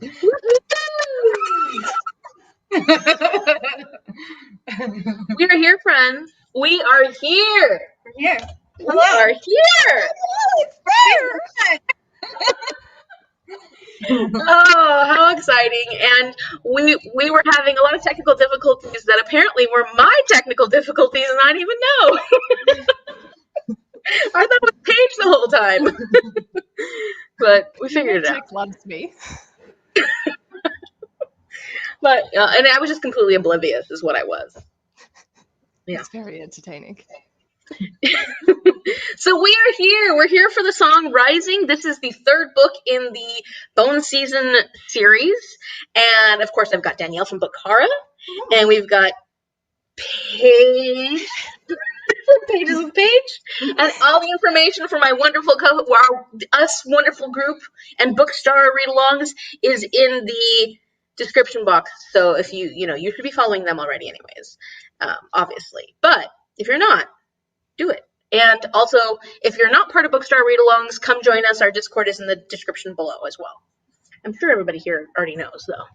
We are here, friends. We are here. We're here. We are here. Oh, how exciting. And we were having a lot of technical difficulties that apparently were my technical difficulties and I didn't even know. I thought it was Paige the whole time. But we figured it out. Chick loves me. But and I was just completely oblivious is what I was. Yeah. It's very entertaining. So we are here. We're here for the song Rising. This is the third book in the Bone Season series. And of course, I've got Danielle from BookStara. And we've got Paige from Pages with Paige. And all the information for my wonderful us wonderful group and BookStara read-alongs is in the description box. So if you should be following them already anyways, obviously. But if you're not, do it. And also, if you're not part of BookStara read-alongs, come join us. Our Discord is in the description below as well. I'm sure everybody here already knows, though.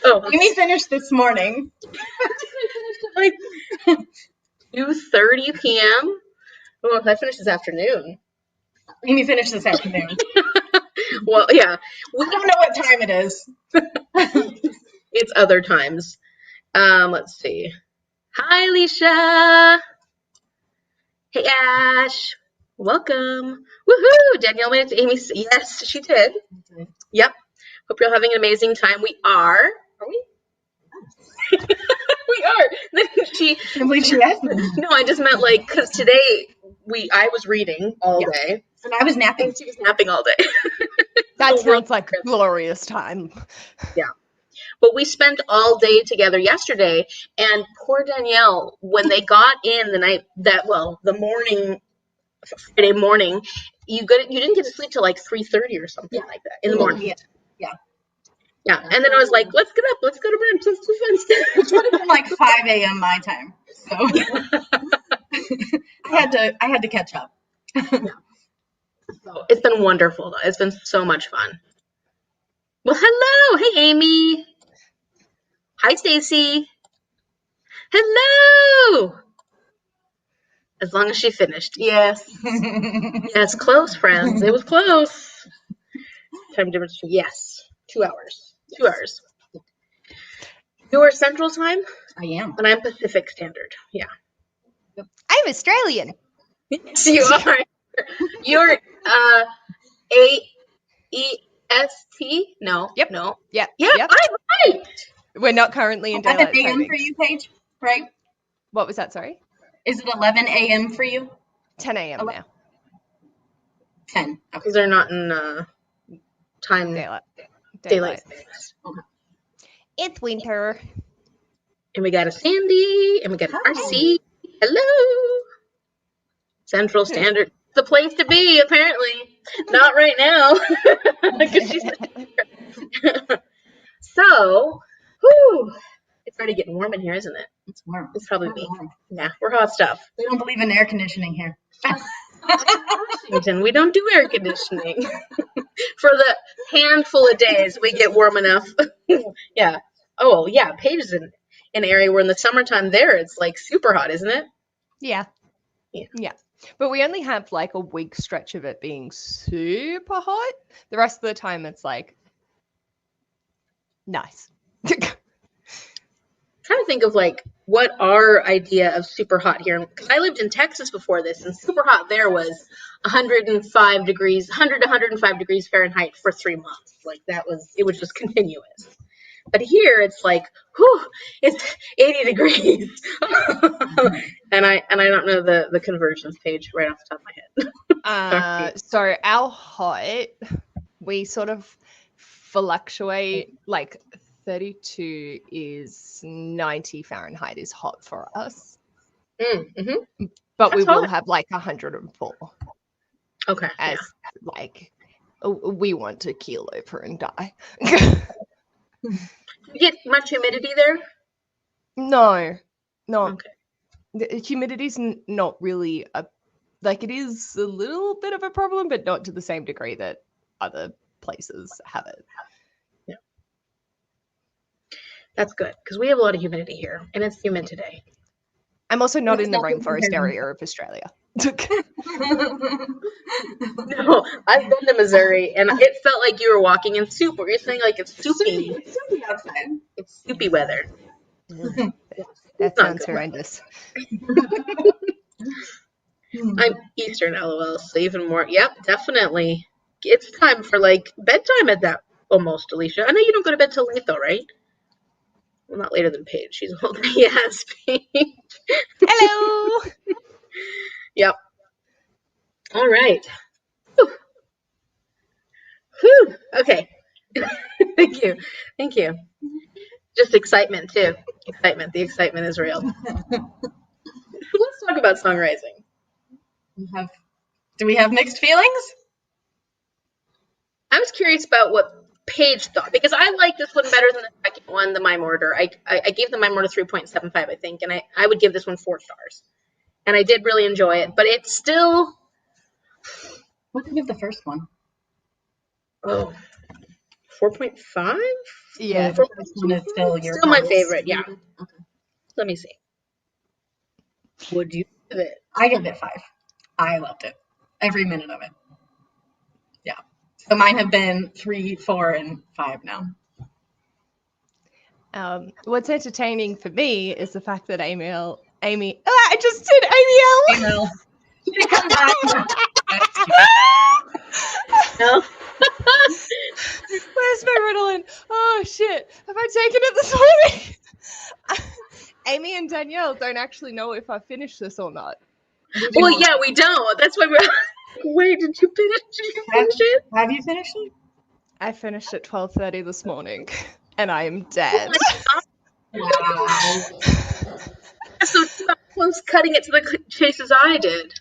So, Amy finished this morning. Like 2:30 p.m. Oh, I finished this afternoon. Amy finished this afternoon. Well, yeah. I don't know what time it is. It's other times. Let's see. Hi, Alicia. Hey, Ash. Welcome. Woohoo! Danielle made it to Amy's. Yes, she did. Yep. Hope you're having an amazing time. We are. Are we? We are. Then I can't believe she asked me. No, I just meant like, because today I was reading all day. And I was napping. And she was napping all day. That sounds like a glorious time. Yeah. But we spent all day together yesterday, and poor Danielle, when they got in the morning, Friday morning, you didn't get to sleep till like 3:30 or something like that in the morning. Yeah. And then I was like, let's get up, let's go to brunch, let's do fun stuff. Which would have been like 5 a.m. my time. So I had to catch up. So it's been wonderful though. It's been so much fun. Well, hello. Hey, Amy. Hi, Stacy. Hello. As long as she finished. Yes. Yes, close, friends. It was close. Time difference. Yes. 2 hours. 2 hours. You're Central Time? I am. And I'm Pacific Standard. Yeah. I'm Australian. Yes, you are. You're AEST? No. Yep. No. Yep. Yep. Yep. I'm right. We're not currently in 11 daylight a.m. savings. for you, Paige, right? What was that, sorry? Is it 11 a.m. for you? 10 a.m. now. 10. Okay. Because they're not in time. Daylight savings. Okay. It's winter. And we got a Sandy, and we got an RC. Hello. Central Standard. The place to be, apparently. Not right now. Because she's So, it's already getting warm in here, isn't it? It's warm. It's probably me. Warm. Yeah, we're hot stuff. We don't believe in air conditioning here. Washington, we don't do air conditioning. For the handful of days we get warm enough. Yeah. Oh, yeah. Paige is in an area where in the summertime there it's like super hot, isn't it? Yeah. But we only have like a week stretch of it being super hot. The rest of the time it's like nice. Trying to think of like what our idea of super hot here, because I lived in Texas before this, and super hot there was 105 degrees, 100 to 105 degrees Fahrenheit for 3 months. Like it was just continuous. But here it's like, it's 80 degrees. and I don't know the conversions page right off the top of my head. So our hot, we sort of fluctuate, like 32 is 90 Fahrenheit is hot for us. Mm-hmm. But That's we will hot. have like 104 Okay. as like we want to keel over and die. You get much humidity there? No. Okay. The humidity's not really it is a little bit of a problem, but not to the same degree that other places have it. Yeah. That's good, because we have a lot of humidity here, and it's humid today. I'm also not It's in the nothing rainforest compared area of Australia. No, I've been to Missouri, and it felt like you were walking in soup. Were you saying like it's soupy? It's soupy outside. It's soupy weather. That Not sounds good. horrendous. I'm Eastern, LOL, so even more. Yep, definitely. It's time for like bedtime at that almost, Alicia. I know you don't go to bed till late though, right? Well, not later than Paige. She's older. Yes, Paige. Hello. Yep. All right. Whew. Whew. Okay. Thank you. Thank you. Just excitement too. Excitement. The excitement is real. Let's talk about songwriting. Do we have mixed feelings? I was curious about what Paige thought, because I like this one better than the second one, the Mime Order. I gave the Mime Order 3.75, I think, and I would give this one 4 stars. And I did really enjoy it, but it's still What did you give the first one? 4.5? Yeah. The first one is still your Still my highest favorite, yeah. rated? Okay. Let me see. Would you give it? I give it 5. I loved it. Every minute of it. Yeah. So mine have been 3, 4, and 5 now. What's entertaining for me is the fact that Amy. Oh, I just said Amy L. Email. Come back. No? Where's my Ritalin? Oh shit! Have I taken it this morning? Amy and Danielle don't actually know if I finished this or not. Well, yeah, we don't. That's why we're. Wait, did you finish it? Have you finished it? I finished at 12:30 this morning, and I am dead. Wow. So it's about close cutting it to the chase as I did.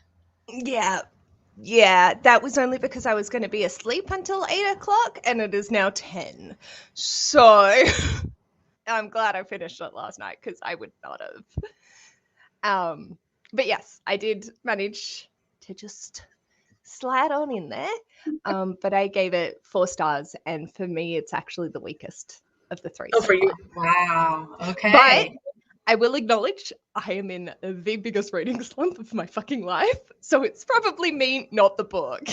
Yeah, that was only because I was going to be asleep until 8 o'clock, and it is now 10. So I'm glad I finished it last night, because I would not have. But yes, I did manage to just slide on in there. But I gave it 4 stars, and for me, it's actually the weakest of the 3. Oh, so for you. far. Wow. Okay. But I will acknowledge I am in the biggest reading slump of my fucking life. So it's probably me, not the book.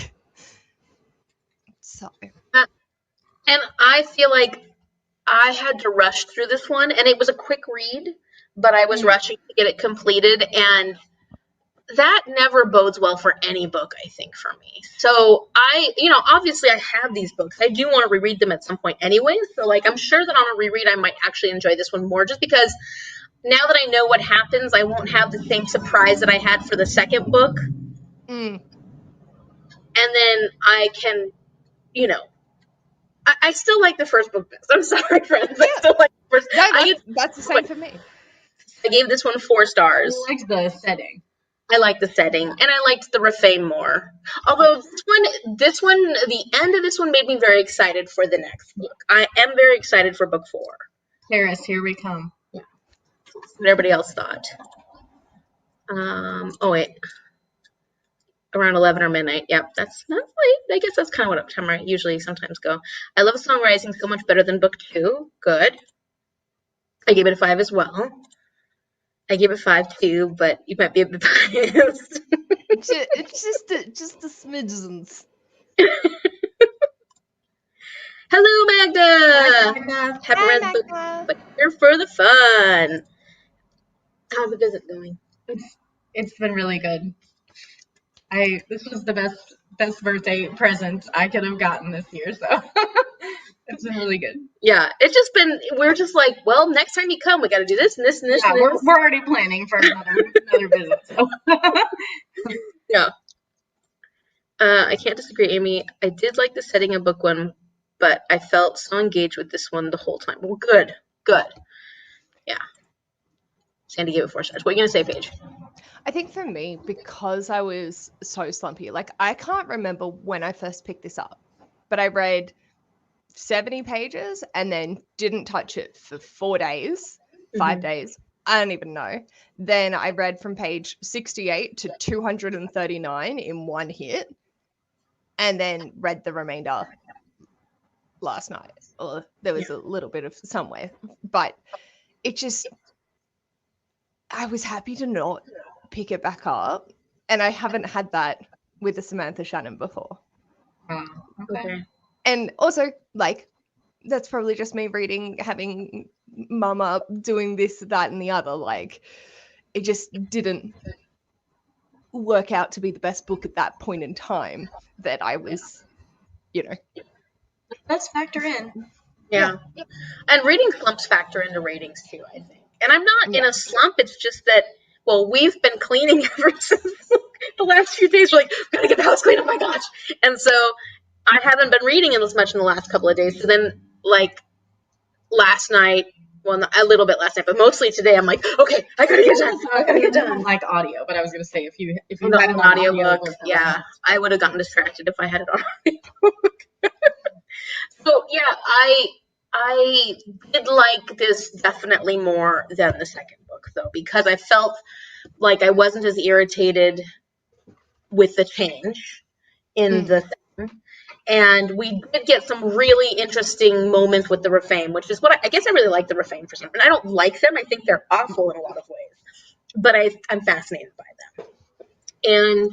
So. And I feel like I had to rush through this one, and it was a quick read, but I was rushing to get it completed, and that never bodes well for any book, I think, for me. So obviously I have these books. I do want to reread them at some point anyway. So like, I'm sure that on a reread, I might actually enjoy this one more, just because now that I know what happens, I won't have the same surprise that I had for the second book. And then I can, I still like the first book best. I'm sorry, friends. I still like the first. No, that's the same for me. I gave this one 4 stars. I liked the setting. I like the setting, and I liked the Rafame more. Although this one, the end of this one made me very excited for the next book. I am very excited for book 4. Paris, here we come. Yeah. What everybody else thought. Oh wait, around 11 or midnight. Yep, that's late. I guess that's kind of what time I usually sometimes go. I love Songrising so much better than book 2. Good. I gave it a 5 as well. I gave it 5 too, but you might be a bit biased. It's just the smidgens. Hello, Magda. Hi, Magda. Haven't read the book, Magda. but here for the fun. How's the visit going? It's been really good. This was the best birthday present I could have gotten this year, so it's been really good. Yeah, it's just been, we're just like, well, next time you come, we got to do this and this and this. Yeah, and this. we're already planning for another visit. So. Yeah. I can't disagree, Amy. I did like the setting of book 1, but I felt so engaged with this one the whole time. Well, good. Yeah. Sandy gave it 4 stars. What are you going to say, Paige? I think for me, because I was so slumpy, like I can't remember when I first picked this up, but I read 70 pages and then didn't touch it for 4 days, 5 days. I don't even know. Then I read from page 68 to 239 in one hit. and then read the remainder last night. Or there was a little bit of somewhere, but it just, I was happy to not pick it back up, and I haven't had that with the Samantha Shannon before. Okay. And also, like, that's probably just me reading, having mama doing this, that, and the other. Like, it just didn't work out to be the best book at that point in time that I was, you know. Let's factor in. Yeah. And reading slumps factor into ratings too, I think. And I'm not in a slump. It's just that, well, we've been cleaning ever since the last few days. We're like, gotta get the house clean. Oh my gosh. And so I haven't been reading as much in the last couple of days. So then, like, last night, well, a little bit last night, but mostly today, I'm like, okay, I gotta get done. I gotta get done. Like audio, but I was gonna say if you Not had an it on audiobook, yeah, I would have gotten distracted if I had it on audiobook. So yeah, I did like this definitely more than the second book though, because I felt like I wasn't as irritated with the change in the thing. And we did get some really interesting moments with the Refame, which is what I guess I really like the Refame for some reason. I don't like them. I think they're awful in a lot of ways, but I'm fascinated by them. And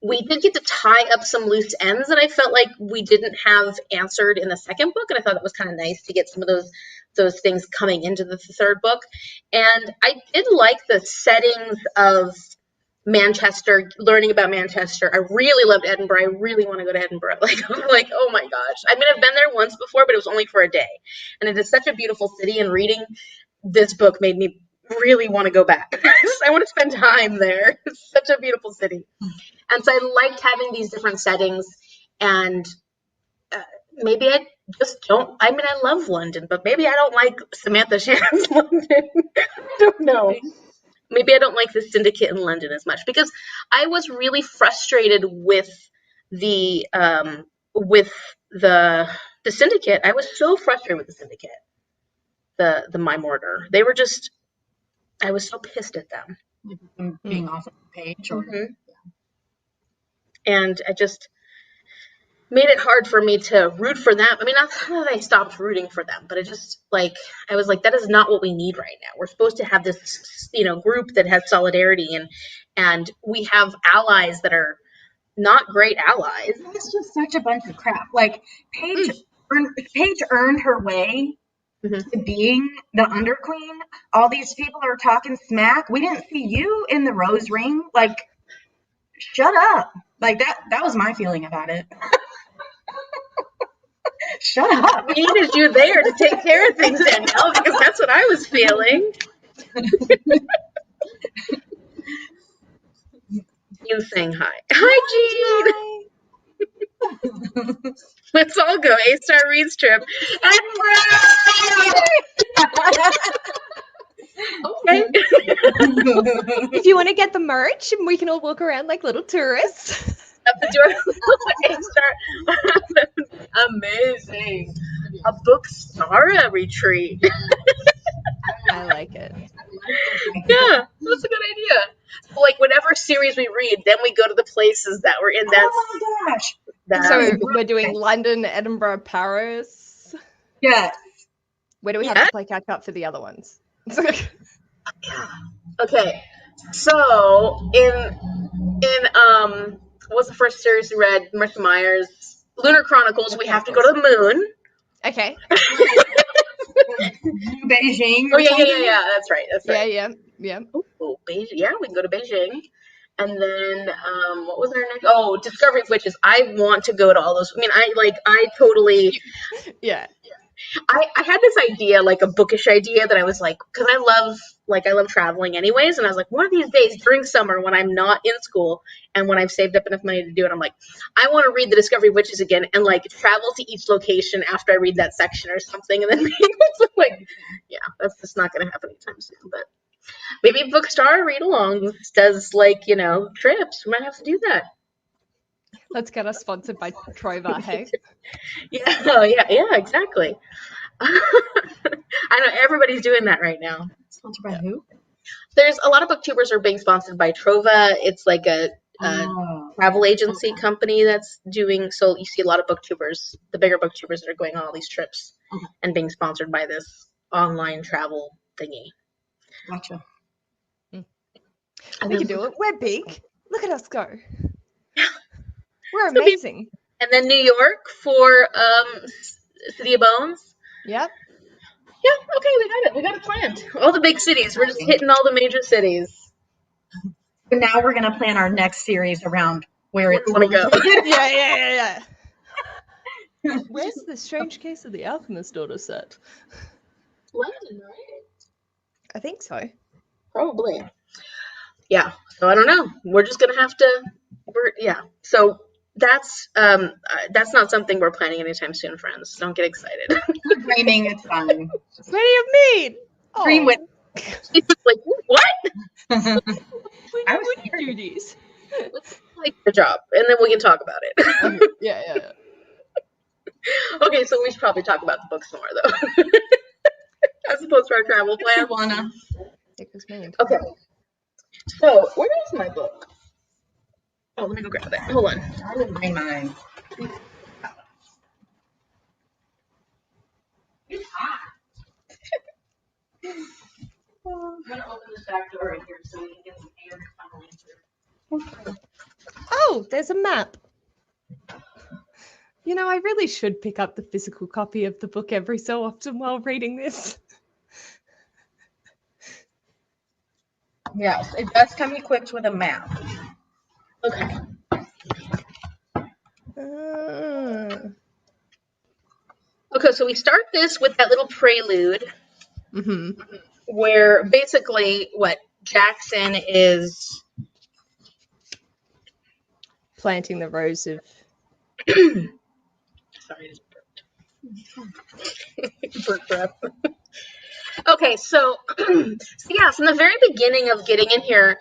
we did get to tie up some loose ends that I felt like we didn't have answered in the second book, and I thought it was kind of nice to get some of those things coming into the third book. And I did like the settings of Manchester, learning about Manchester. I really loved Edinburgh. I really want to go to Edinburgh. Like, oh my gosh. I mean, I've been there once before, but it was only for a day. And it is such a beautiful city, and reading this book made me really want to go back. I want to spend time there. It's such a beautiful city. And so I liked having these different settings, and maybe I just don't, I mean, I love London, but maybe I don't like Samantha Shannon's London. I don't know. Maybe I don't like the Syndicate in London as much, because I was really frustrated with the Syndicate. I was so frustrated with the Syndicate, the Mime Order. They were just, I was so pissed at them. Being off of the page. Or, And I just made it hard for me to root for them. I mean, not that I stopped rooting for them, but it just, like, I was like, that is not what we need right now. We're supposed to have this, group that has solidarity, and we have allies that are not great allies. It's just such a bunch of crap. Like, Paige earned her way to being the Underqueen. All these people are talking smack. We didn't see you in the Rose Ring. Like, shut up. Like, that was my feeling about it. Shut up. We needed you there to take care of things, Danielle, because that's what I was feeling. Jean saying hi. Hi, Jean. Let's all go. A-Star Reads trip. Okay. If you want to get the merch, we can all walk around like little tourists. Amazing. A BookStara retreat. I like it. Yeah, that's a good idea. So, like, whatever series we read, then we go to the places that were in that. Oh my gosh. So we're doing London, Edinburgh, Paris. Yes. Where do we have to play catch up for the other ones? Okay, so in what was the first series we read? Martha Meyer's Lunar Chronicles. We have to go to the moon. Okay. Beijing. Oh yeah. That's right. Yeah. Oh, Beijing. Yeah, we can go to Beijing. And then what was our next? Oh, Discovery of Witches. I want to go to all those. I mean, I totally. Yeah. I had this idea, like a bookish idea, that I was like, because I love traveling anyways, and I was like, one of these days during summer when I'm not in school and when I've saved up enough money to do it, I'm like, I want to read the Discovery of Witches again and like travel to each location after I read that section or something, and then like, yeah, that's just not going to happen anytime soon. But maybe BookStara Readalongs does trips. We might have to do that. Let's get us sponsored by Trover, hey? Yeah, exactly. I know everybody's doing that right now. Sponsored by who? There's a lot of booktubers are being sponsored by Trova. It's like a travel agency company that's doing, so you see a lot of booktubers, the bigger booktubers that are going on all these trips and being sponsored by this online travel thingy. Gotcha. We can do it. We're big. Look at us go. We're amazing. And then New York for City of Bones. Yep. Yeah, okay, we got it. We got it planned. All the big cities. We're just hitting all the major cities. So now we're gonna plan our next series around where it's want to go. Yeah. Where's the Strange Case of the Alchemist daughter set? London, right? I think so. Probably. Yeah. So I don't know. We're just gonna have to. So that's not something we're planning anytime soon, friends. Don't get excited. Dreaming, it's fine. What do you mean? Dream with. She's like, what? When would you do this? Let's like the job, and then we can talk about it. Okay. Yeah. Okay, so we should probably talk about the books more, though, as opposed to our travel plan. Wanna? Okay. So where is my book? Oh, let me go grab it. Hold on. I didn't bring mine. It's hot. I'm gonna open this back door right here so we can get some air coming through. Oh, there's a map. You know, I really should pick up the physical copy of the book every so often while reading this. Yes, it does come equipped with a map. Okay. Okay, so we start this with that little prelude, where basically what Jackson is planting the rose of. Sorry, I just burped. Burp. Okay, so yes, in the very beginning of getting in here,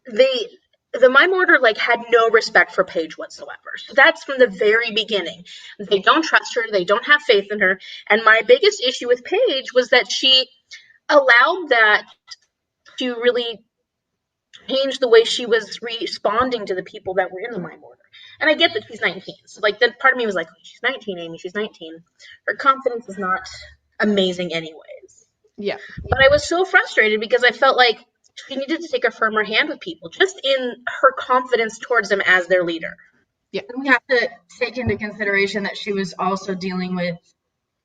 the Mime Order had no respect for Paige whatsoever. So that's from the very beginning. They don't trust her. They don't have faith in her. And my biggest issue with Paige was that she allowed that to really change the way she was responding to the people that were in the Mime Order. And I get that she's 19. So then part of me was like, she's 19, Amy. She's 19. Her confidence is not amazing anyways. Yeah. But I was so frustrated because I felt like she needed to take a firmer hand with people, just in her confidence towards them as their leader. Yeah. And we have to take into consideration that she was also dealing with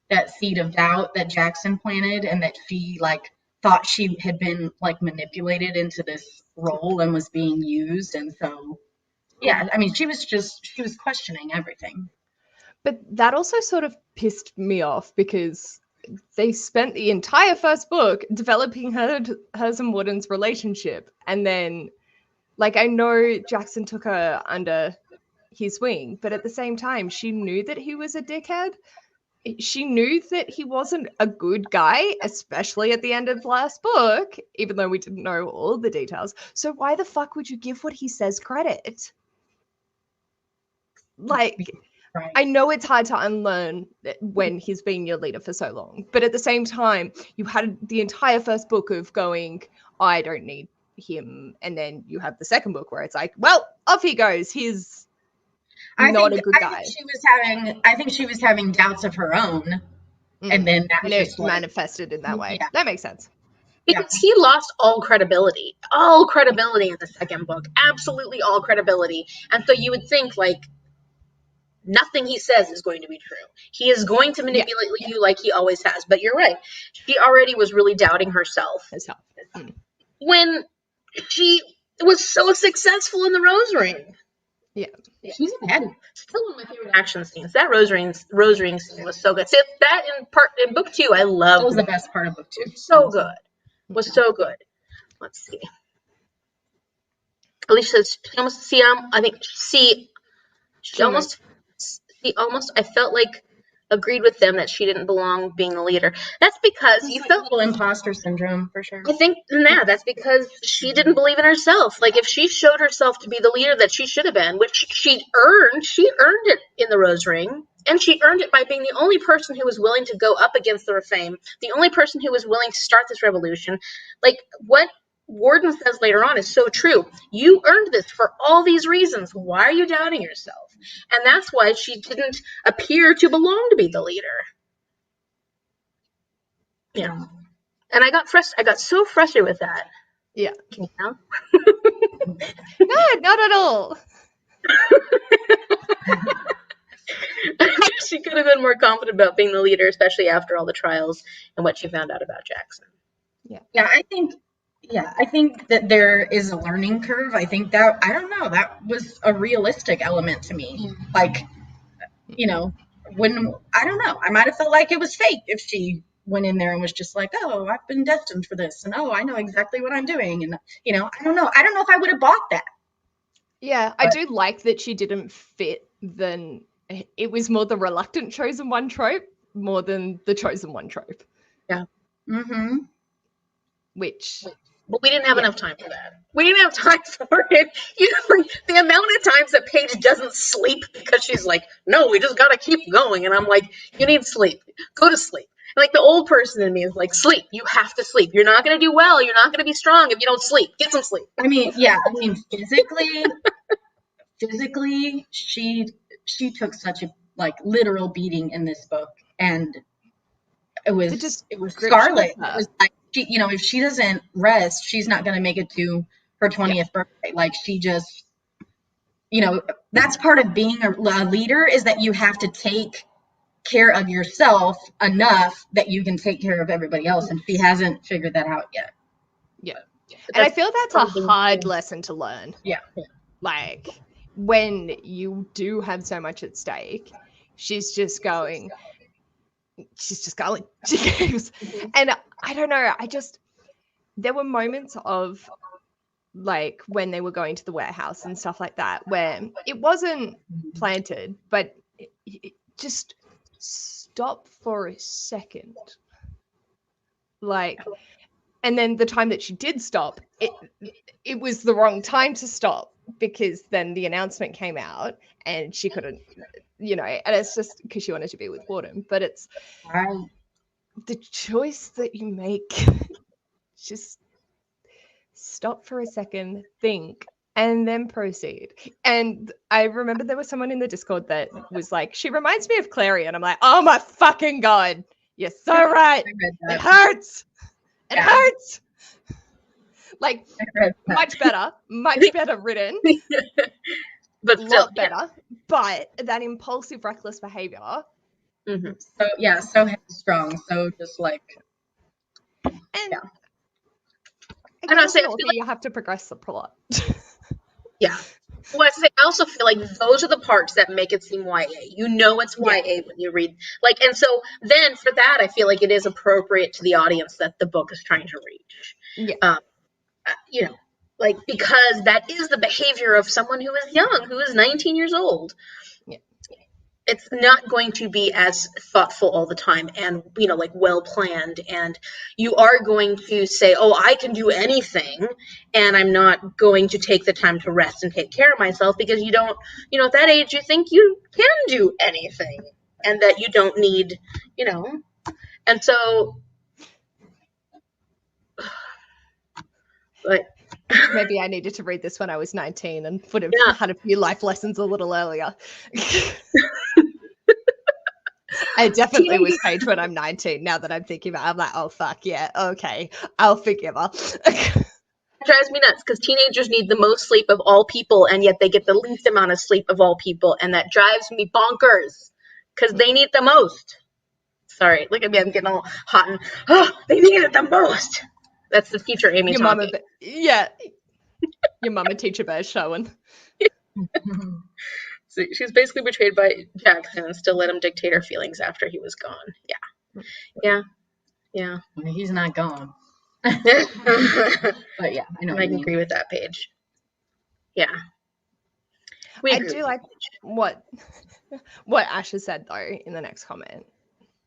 that seed of doubt that Jackson planted, and that she thought she had been manipulated into this role and was being used. And so, yeah, I mean, she was questioning everything. But that also sort of pissed me off because they spent the entire first book developing hers and Wooden's relationship. And then, I know Jackson took her under his wing, but at the same time, she knew that he was a dickhead. She knew that he wasn't a good guy, especially at the end of the last book, even though we didn't know all the details. So why the fuck would you give what he says credit? Right. I know it's hard to unlearn when he's been your leader for so long, but at the same time, you had the entire first book of going, I don't need him, and then you have the second book where it's like, well, off he goes. He's not a good guy. I think she was having doubts of her own, and then that was just manifested in that way. Yeah. That makes sense. Because he lost all credibility in the second book, absolutely all credibility, and so you would think nothing he says is going to be true. He is going to manipulate you like he always has. But you're right. She already was really doubting herself. When she was so successful in the Rose Ring. Yeah. She's still one of my favorite action scenes. That Rose Ring scene was so good. See, that in book 2, I loved. That was the best part of book 2. So good. Was so good. Let's see. Alicia says she almost I felt like agreed with them that she didn't belong being a leader. That's because you felt a little imposter syndrome for sure. I think that's because she didn't believe in herself. If she showed herself to be the leader that she should have been, which she earned it in the Rose Ring, and she earned it by being the only person who was willing to go up against the Refame, the only person who was willing to start this revolution. Warden says later on is so true. You earned this for all these reasons. Why are you doubting yourself? And that's why she didn't appear to belong to be the leader. Yeah. And I got so frustrated with that. Yeah. Can you tell? No, not at all. She could have been more confident about being the leader, especially after all the trials and what she found out about Jackson. Yeah, I think that there is a learning curve. I think that, I don't know, that was a realistic element to me. Like, you know, when, I don't know, I might have felt like it was fake if she went in there and was just like, oh, I've been destined for this, and oh, I know exactly what I'm doing, and I don't know if I would have bought that. Yeah, I do like that she didn't fit. Then it was more the reluctant chosen one trope more than the chosen one trope. Yeah. Mm-hmm. Which, but we didn't have enough time for that. We didn't have time for it. The amount of times that Paige doesn't sleep because she's like, no, we just gotta keep going. And I'm like, you need sleep. Go to sleep. And like the old person in me is like, sleep. You have to sleep. You're not gonna do well. You're not gonna be strong if you don't sleep. Get some sleep. I mean, physically, she took such a literal beating in this book, and it was Scarlet. It was like, if she doesn't rest, she's not going to make it to her 20th birthday. Like, she just, that's part of being a leader, is that you have to take care of yourself enough that you can take care of everybody else, and she hasn't figured that out yet. Yeah. And I feel that's a hard lesson to learn. Yeah. Like, when you do have so much at stake, she's just going. She goes. And I don't know, there were moments of, like, when they were going to the warehouse and stuff like that, where it wasn't planted, but it just stop for a second. Like, and then the time that she did stop, it was the wrong time to stop, because then the announcement came out and she couldn't, and it's just because she wanted to be with Warden. But it's the choice that you make. Just stop for a second, think, and then proceed. And I remember there was someone in the Discord that was like, she reminds me of Clary. And I'm like, oh my fucking God. You're so right. It hurts. It hurts. Like, much better written. But still, better. But that impulsive, reckless behavior. Mm-hmm. So headstrong. So just like. And I'm not saying you have to progress the plot. Yeah. Well, I also feel like those are the parts that make it seem YA. It's YA when you read. And so then for that, I feel like it is appropriate to the audience that the book is trying to reach. Yeah. Because that is the behavior of someone who is young, who is 19 years old. Yeah. It's not going to be as thoughtful all the time and, well planned. And you are going to say, oh, I can do anything. And I'm not going to take the time to rest and take care of myself, because you don't, at that age, you think you can do anything and that you don't need, and so. But maybe I needed to read this when I was 19 and had a few life lessons a little earlier. I definitely was Paige when I'm 19. Now that I'm thinking about it, I'm like, oh, fuck, yeah, okay, I'll forgive her. It drives me nuts, because teenagers need the most sleep of all people, and yet they get the least amount of sleep of all people, and that drives me bonkers, because they need the most. Sorry, look at me, I'm getting all hot and, they need it the most. That's the future Amy talking. Your mama teacher bear showing. So she's basically betrayed by Jackson and still let him dictate her feelings after he was gone. Yeah. He's not gone. But yeah, I know. I can agree with that, Paige. Yeah. I do like what Asha said, though, in the next comment.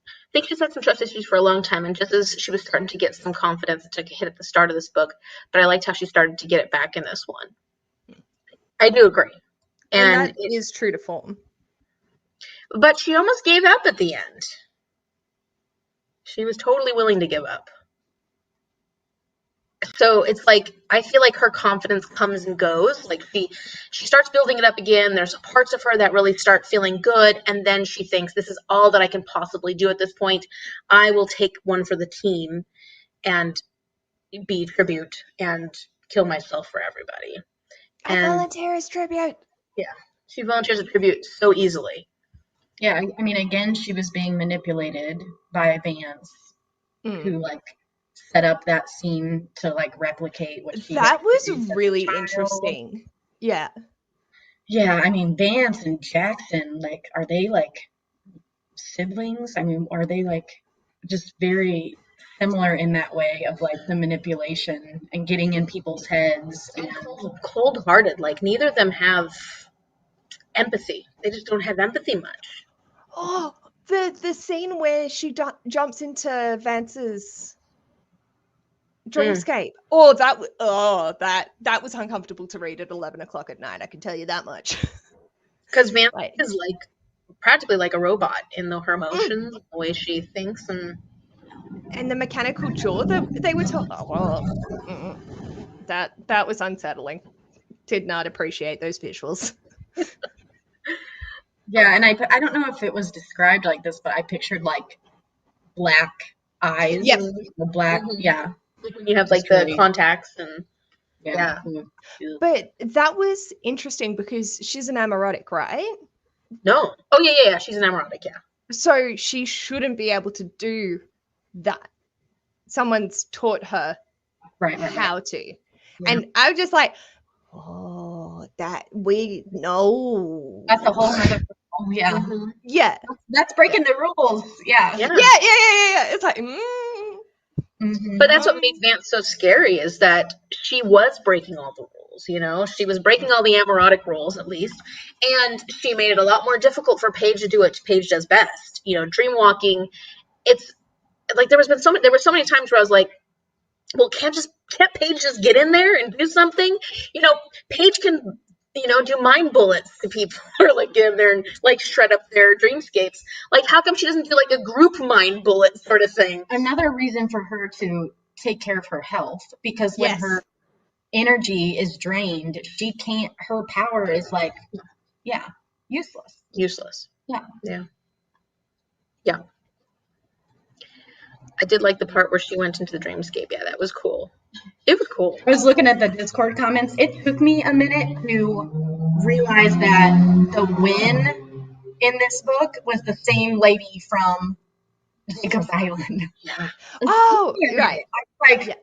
I think she's had some trust issues for a long time, and just as she was starting to get some confidence, it took a hit at the start of this book, but I liked how she started to get it back in this one. I do agree. And that is true to form. But she almost gave up at the end. She was totally willing to give up. so it's like I feel like her confidence comes and goes. Like she starts building it up again. There's parts of her that really start feeling good, and then she thinks this is all that I can possibly do at this point. I will take one for the team and be tribute and kill myself for everybody. I volunteer as tribute. Yeah, she volunteers as tribute so easily. Yeah, I mean, again, she was being manipulated by Vance, who like set up that scene to like replicate what she. That was really interesting. Yeah. Yeah, I mean, Vance and Jackson, like, are they like siblings? I mean, are they like just very similar in that way of like the manipulation and getting in people's heads and cold-hearted? Like neither of them have empathy. They just don't have empathy much. Oh, the scene where she jumps into Vance's dreamscape. Oh, that was uncomfortable to read at 11 o'clock at night. I can tell you that much. Because Vance is like practically like a robot in her emotions, the way she thinks, and the mechanical jaw that they were talking. That was unsettling. Did not appreciate those visuals. Yeah, and I don't know if it was described like this, but I pictured like black eyes. Yep. Black, yeah. Like when you have like the contacts and yeah. But that was interesting because she's an amaurotic, right? No. Oh yeah. She's an amaurotic, yeah. So she shouldn't be able to do that. Someone's taught her how to. Yeah. And I was just like, oh, that we know. That's a whole other. Oh yeah. Mm-hmm. Yeah. That's breaking the rules. Yeah. Yeah. It's like, But that's what made Vance so scary is that she was breaking all the rules, you know? She was breaking all the amaurotic rules, at least. And she made it a lot more difficult for Paige to do what Paige does best. You know, dream walking. It's like there were so many times where I was like, well, can't Paige just get in there and do something? You know, Paige can, you know, do mind bullets to people or like get in there and like shred up their dreamscapes. Like, how come she doesn't do like a group mind bullet sort of thing? Another reason for her to take care of her health, because when her energy is drained, she can't, her power is like, useless. Yeah. I did like the part where she went into the dreamscape. Yeah, that was cool. It was cool. I was looking at the Discord comments. It took me a minute to realize that the Win in this book was the same lady from Jacob's Island. Yeah. Oh, right. I was like,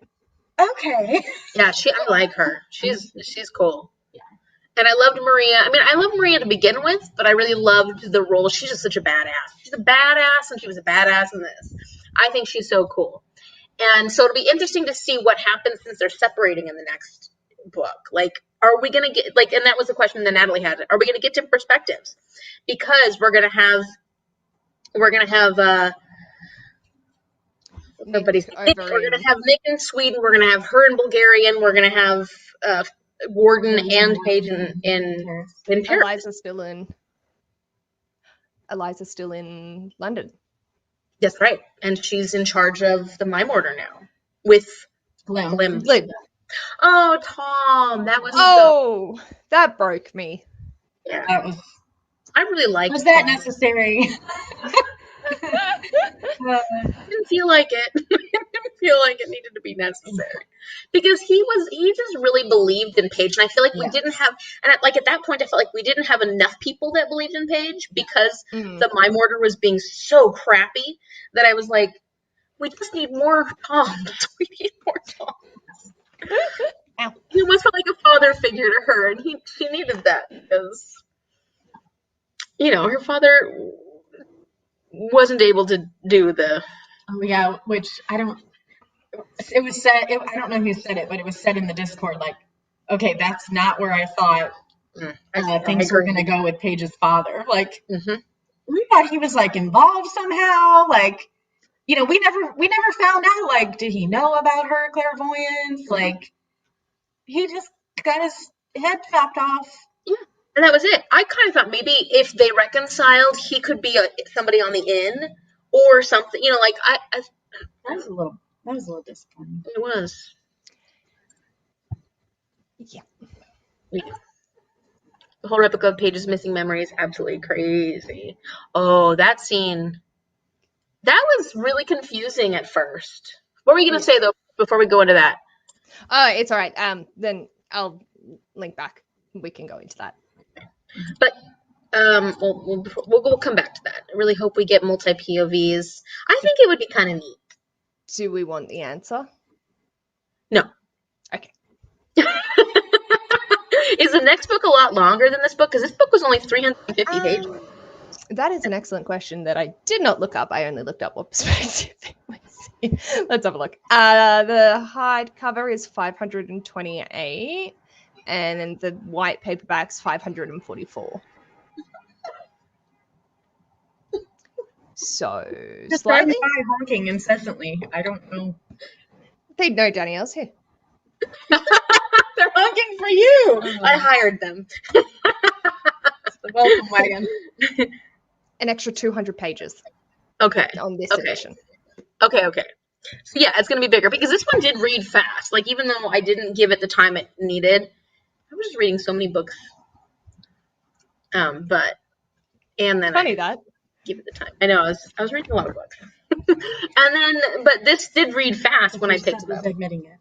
okay. Yeah, I like her. She's cool. Yeah. And I loved Maria. I mean, I loved Maria to begin with, but I really loved the role. She's just such a badass. She's a badass, and she was a badass in this. I think she's so cool. And so it'll be interesting to see what happens since they're separating in the next book. Like, are we going to get, like, and that was the question that Natalie had, are we going to get different perspectives? Because we're going to have We're going to have Nick in Sweden. We're going to have her in Bulgarian. We're going to have Warden and Paige in Paris. Eliza's still in London. That's right. And she's in charge of the Mime Order now with Glim. Oh, Tom, that was that broke me. Yeah, I really liked. Was that necessary? I didn't feel like it. I didn't feel like it needed to be necessary because he just really believed in Paige, and I feel like we didn't have, and at that point I felt like we didn't have enough people that believed in Paige because the Mime Order was being so crappy that I was like, we just need more Toms. We need more Toms. He was like a father figure to her, and she needed that because, you know, her father wasn't able to do the. Oh yeah, which I don't. It was said. I don't know who said it, but it was said in the Discord. Like, okay, that's not where I thought things were going to go with Paige's father. Like, we thought he was like involved somehow. Like, you know, we never found out. Like, did he know about her clairvoyance? Like, he just got his head chopped off. Yeah. And that was it. I kind of thought maybe if they reconciled, he could be somebody on the inn or something. You know, like that was a little disappointing. It was. Yeah. We do. The whole replica of Paige's missing memory is absolutely crazy. Oh, that scene. That was really confusing at first. What were you going to say, though, before we go into that? It's all right. Then I'll link back. We can go into that. But we'll come back to that. I really hope we get multi POVs. I think it would be kind of neat. Do we want the answer? No. Okay. Is the next book a lot longer than this book? Because this book was only 350 pages. That is an excellent question that I did not look up. I only looked up what perspective it was. Let's have a look. The hardcover is 528, and then the white paperback's 544. So Just slightly. driving by honking incessantly. I don't know. They know Danielle's here. They're honking for you. I hired them. The welcome wagon. An extra 200 pages. Okay. On this edition. Okay. So yeah, it's gonna be bigger because this one did read fast. Like even though I didn't give it the time it needed, I was just reading so many books. And then Funny that. Give it the time. I know I was reading a lot of books. And then, but this did read fast when I picked it up. Admitting it.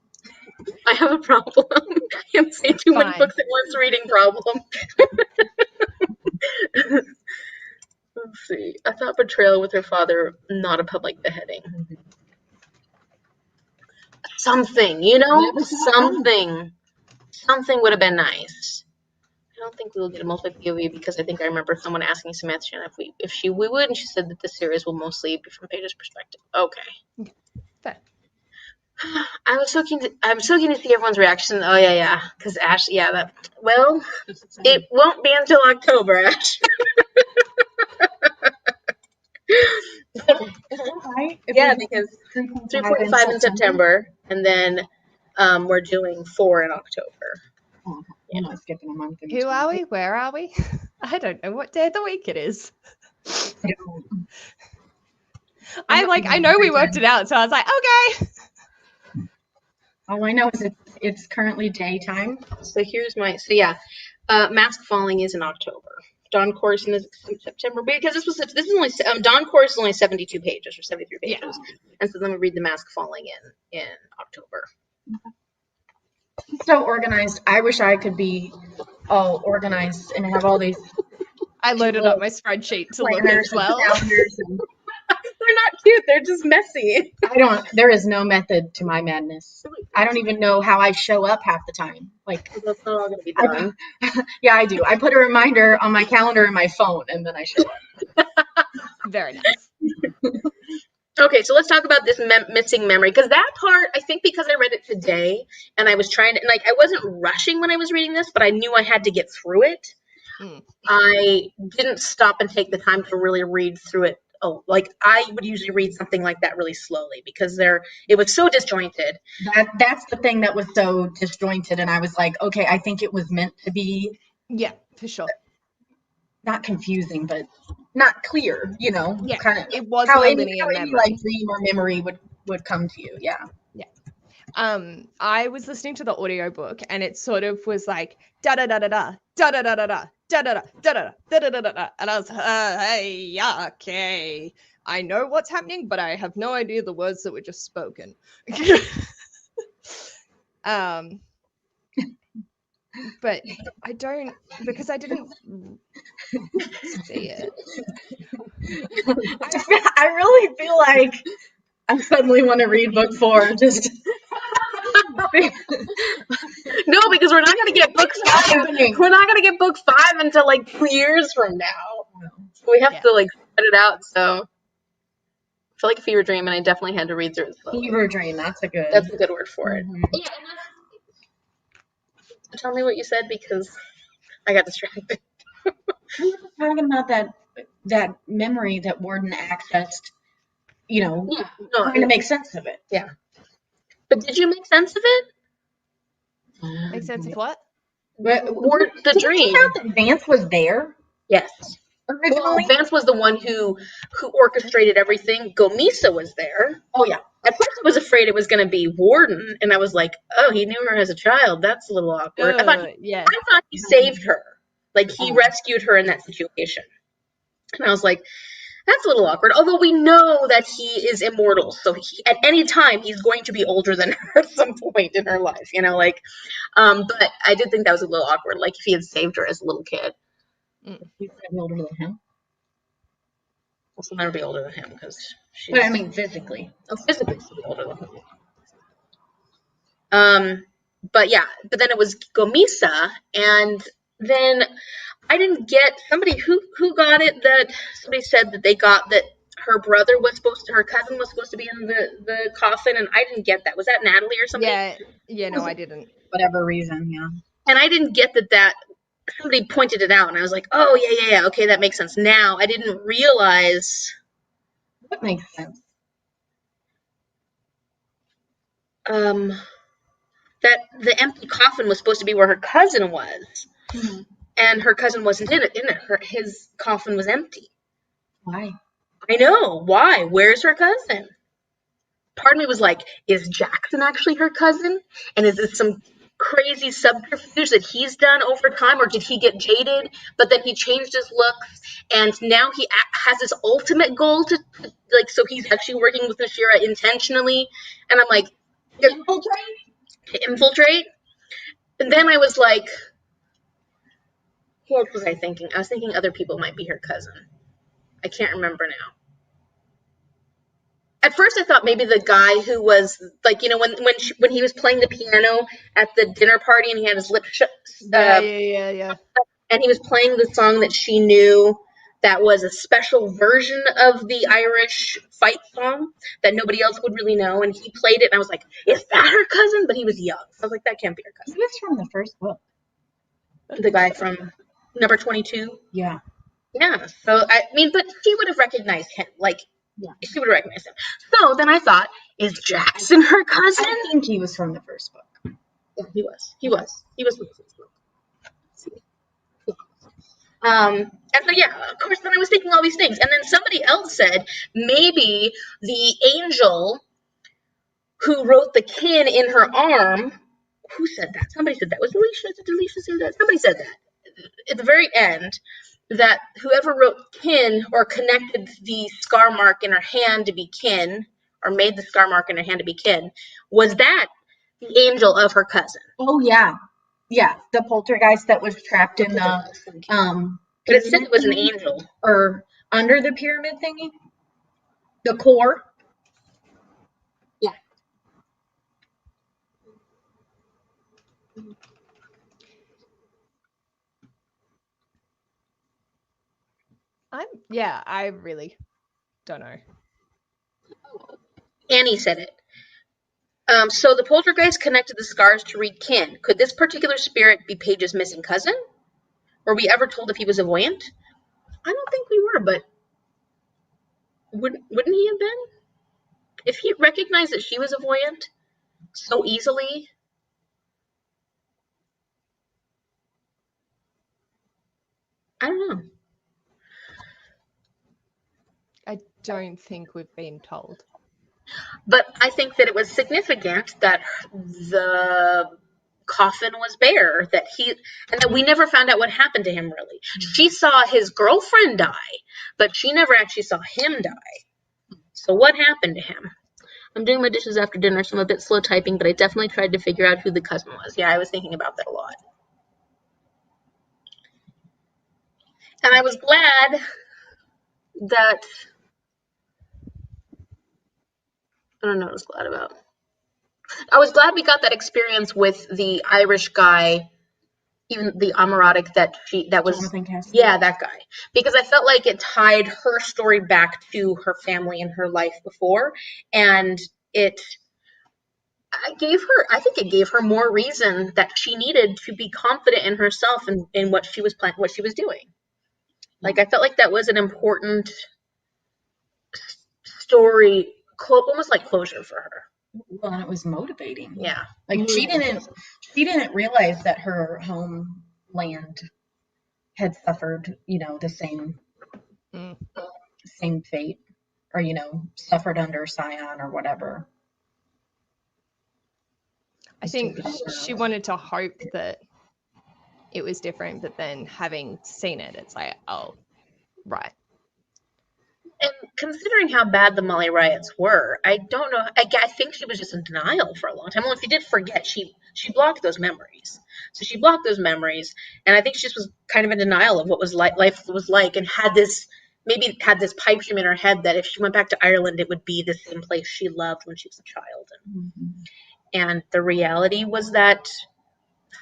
I have a problem. I can't say too many books at once. Reading problem. Let's see. I thought betrayal with her father, not a public beheading. Something, something would have been nice. I don't think we will get a multi-POV because I think I remember someone asking Samantha Shannon if we would, and she said that the series will mostly be from Paige's perspective. Okay. Fair. I'm so keen to see everyone's reaction. Oh yeah, because Ash, well, it won't be until October, Ash. Right? Yeah, because 3.5 in September, and then we're doing 4 in October. Oh, I'm not skipping a month. Who are we? Where are we? I don't know what day of the week it is. I know we worked it out, so I was like, okay. All I know is it's currently daytime. So here's Mask Falling is in October. Dawn Chorus is in September because this is only Dawn Chorus is only 72 pages or 73 pages, and so then we read the Mask Falling in October. So organized. I wish I could be all organized and have all these. I loaded up my spreadsheet to look as well. They're not cute. They're just messy. There is no method to my madness. I don't even know how I show up half the time. Like that's not all gonna be done. Yeah, I do. I put a reminder on my calendar in my phone, and then I show up. Very nice. Okay, so let's talk about this missing memory, because that part, I think because I read it today, and I was trying to, I wasn't rushing when I was reading this, but I knew I had to get through it. I didn't stop and take the time to really read through it. I would usually read something like that really slowly because it was so disjointed. That's the thing that was so disjointed, and I was like, okay, I think it was meant to be. Yeah, for sure. Not confusing, but not clear, Yeah, kind of. It wasn't a linear memory. Any dream or memory would come to you, yeah. I was listening to the audiobook, and it sort of was like da da da da da da da da da da da da da da da da da da, and I was hey, okay, I know what's happening, but I have no idea the words that were just spoken. But I don't, because I didn't see it. I really feel like I suddenly want to read book 4. Just no, because we're not going to get book 5. We're not going to get book 5 until 2 years from now. We have to spread it out. So I feel like a fever dream, and I definitely had to read through it slowly. Fever dream. That's a good word for it. Yeah. Tell me what you said because I got distracted. We were talking about that memory that Warden accessed, trying to make sense of it. Yeah. But did you make sense of it? Make sense of what? The dream. Did you count that Vance was there? Yes. Originally? Vance was the one who orchestrated everything. Gomisa was there. Oh, yeah. At first, I was afraid it was going to be Warden, and I was like, "Oh, he knew her as a child. That's a little awkward." I thought he saved her, like he rescued her in that situation, and I was like, "That's a little awkward." Although we know that he is immortal, so at any time he's going to be older than her at some point in her life, But I did think that was a little awkward, like if he had saved her as a little kid. He's older than him. She'll never be older than him because she's. But I mean, physically. Oh, physically, she'll be older than him. But then it was Gomisa, and then I didn't get somebody who got it. That somebody said that they got that her cousin was supposed to be in the coffin, and I didn't get that. Was that Natalie or something? Yeah, no, I didn't. Whatever reason, yeah. And I didn't get that somebody pointed it out, and I was like, oh yeah, okay, that makes sense. Now I didn't realize. That makes sense. That the empty coffin was supposed to be where her cousin was, and her cousin wasn't in it. His coffin was empty. Why? I know. Why? Where's her cousin? Part of me was like, is Jackson actually her cousin? And is this some crazy subterfuge that he's done over time, or did he get jaded, but then he changed his looks, and now he has this ultimate goal to so he's actually working with Nashira intentionally, and I'm like, infiltrate? And then I was like, what was I thinking? I was thinking other people might be her cousin. I can't remember now. At first, I thought maybe the guy who was when he was playing the piano at the dinner party and he had his lips shut. Yeah. And he was playing the song that she knew that was a special version of the Irish fight song that nobody else would really know. And he played it, and I was like, is that her cousin? But he was young. So I was like, that can't be her cousin. He was from the first book. The guy from number 22? Yeah. Yeah. So, I mean, but she would have recognized him. She would have recognized him. So then I thought, is Jackson her cousin? I think he was from the first book. Yeah, he was. He was from the first book. And so, of course, then I was thinking all these things. And then somebody else said, maybe the angel who wrote the kin in her arm, who said that? Somebody said that. Was Alicia? Did Alicia say that? Somebody said that. At the very end, that whoever wrote kin or connected the scar mark in her hand to be kin, or made the scar mark in her hand to be kin, was that the angel of her cousin. Oh, yeah. Yeah, the poltergeist that was trapped in the but it said it was an angel. Or under the pyramid thingy? The core? Yeah. I really don't know. Annie said it. So the poltergeist connected the scars to read kin. Could this particular spirit be Paige's missing cousin? Were we ever told if he was a voyant? I don't think we were, but wouldn't he have been? If he recognized that she was a voyant so easily? I don't know. I don't think we've been told. But I think that it was significant that the coffin was bare, and that we never found out what happened to him, really. She saw his girlfriend die, but she never actually saw him die. So what happened to him? I'm doing my dishes after dinner, so I'm a bit slow typing, but I definitely tried to figure out who the cousin was. Yeah, I was thinking about that a lot. And I was glad that... I don't know what I was glad about. I was glad we got that experience with the Irish guy, even the Amaratic that was, yeah, that guy. Because I felt like it tied her story back to her family and her life before, and I think it gave her more reason that she needed to be confident in herself and in what she was doing. Like, I felt like that was an important story, almost like closure for her. Well, and it was motivating. Yeah. Like she didn't realize that her homeland had suffered, the same fate, or suffered under Scion or whatever. I think she wanted to hope that it was different, but then having seen it, it's like, oh, right. And considering how bad the Molly riots were, I don't know. I think she was just in denial for a long time. Well, if you did forget, she blocked those memories. So she blocked those memories, and I think she just was kind of in denial of what was life was like, and had this pipe dream in her head that if she went back to Ireland, it would be the same place she loved when she was a child. And the reality was that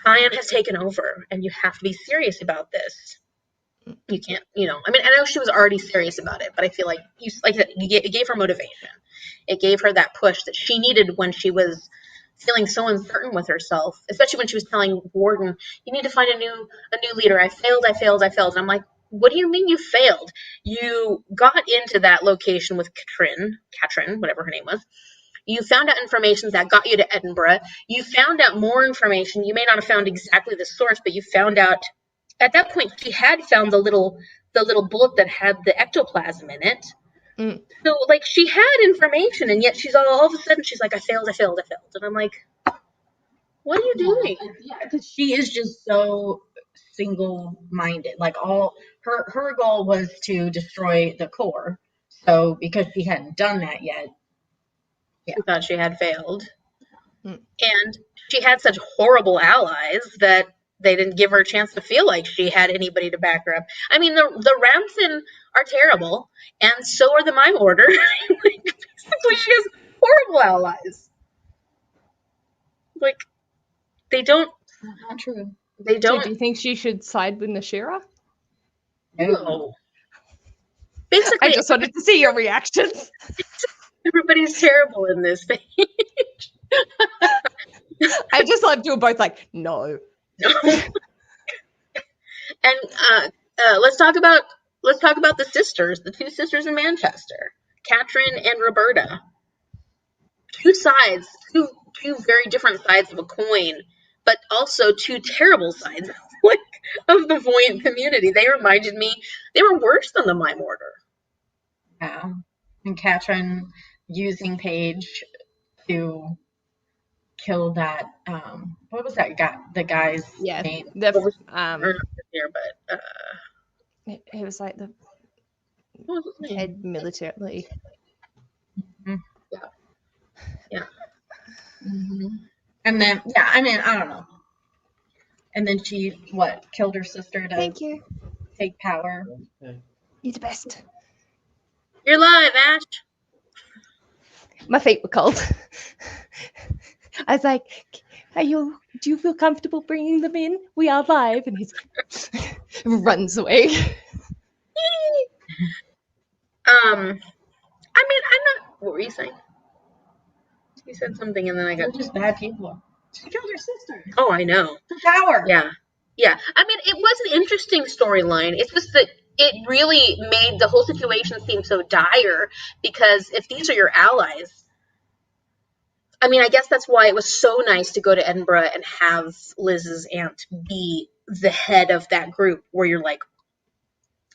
Cyan has taken over, and you have to be serious about this. You can't, I mean, I know she was already serious about it, but I feel like it gave her motivation. It gave her that push that she needed when she was feeling so uncertain with herself, especially when she was telling Warden, you need to find a new leader. I failed. And I'm like, what do you mean you failed? You got into that location with Katrin, whatever her name was. You found out information that got you to Edinburgh. You found out more information. You may not have found exactly the source, but you found out. At that point, she had found the little book that had the ectoplasm in it. So, like, she had information, and yet she's all of a sudden, she's like, I failed. And I'm like, what are you doing? Yeah, because she is just so single-minded. Like, all her goal was to destroy the core. So, because she hadn't done that yet, She thought she had failed. And she had such horrible allies that they didn't give her a chance to feel like she had anybody to back her up. I mean, the Ramson are terrible, and so are the Mime Order. Like, basically, she has horrible allies. Like, they don't. not true. They don't. So do you think she should side with Nashira? No. Basically, I just wanted to see your reactions. Everybody's terrible in this page. I just loved you both like, no. And let's talk about the sisters, the two sisters in Manchester, Katrin and Roberta. Two sides, two very different sides of a coin, but also two terrible sides of the Voyant community. They reminded me, they were worse than the Mime Order. Yeah. And Katrin using Paige to kill that, what was that guy, the guy's name? Here, but it was like the what was his name? head military. Yeah. And then, I mean, I don't know. And then she, killed her sister to Thank you. take power. You're the best. You're live, Ash. My feet were cold. I was like, do you feel comfortable bringing them in? We are live. And he runs away. I mean, I'm not. What were you saying? You said something, and then I got. They're just bad people. She killed her sister. Oh, I know. The power. Yeah. I mean, it was an interesting storyline. It's just that it really made the whole situation seem so dire, because if these are your allies, I mean, I guess that's why it was so nice to go to Edinburgh and have Liz's aunt be the head of that group, where you're like,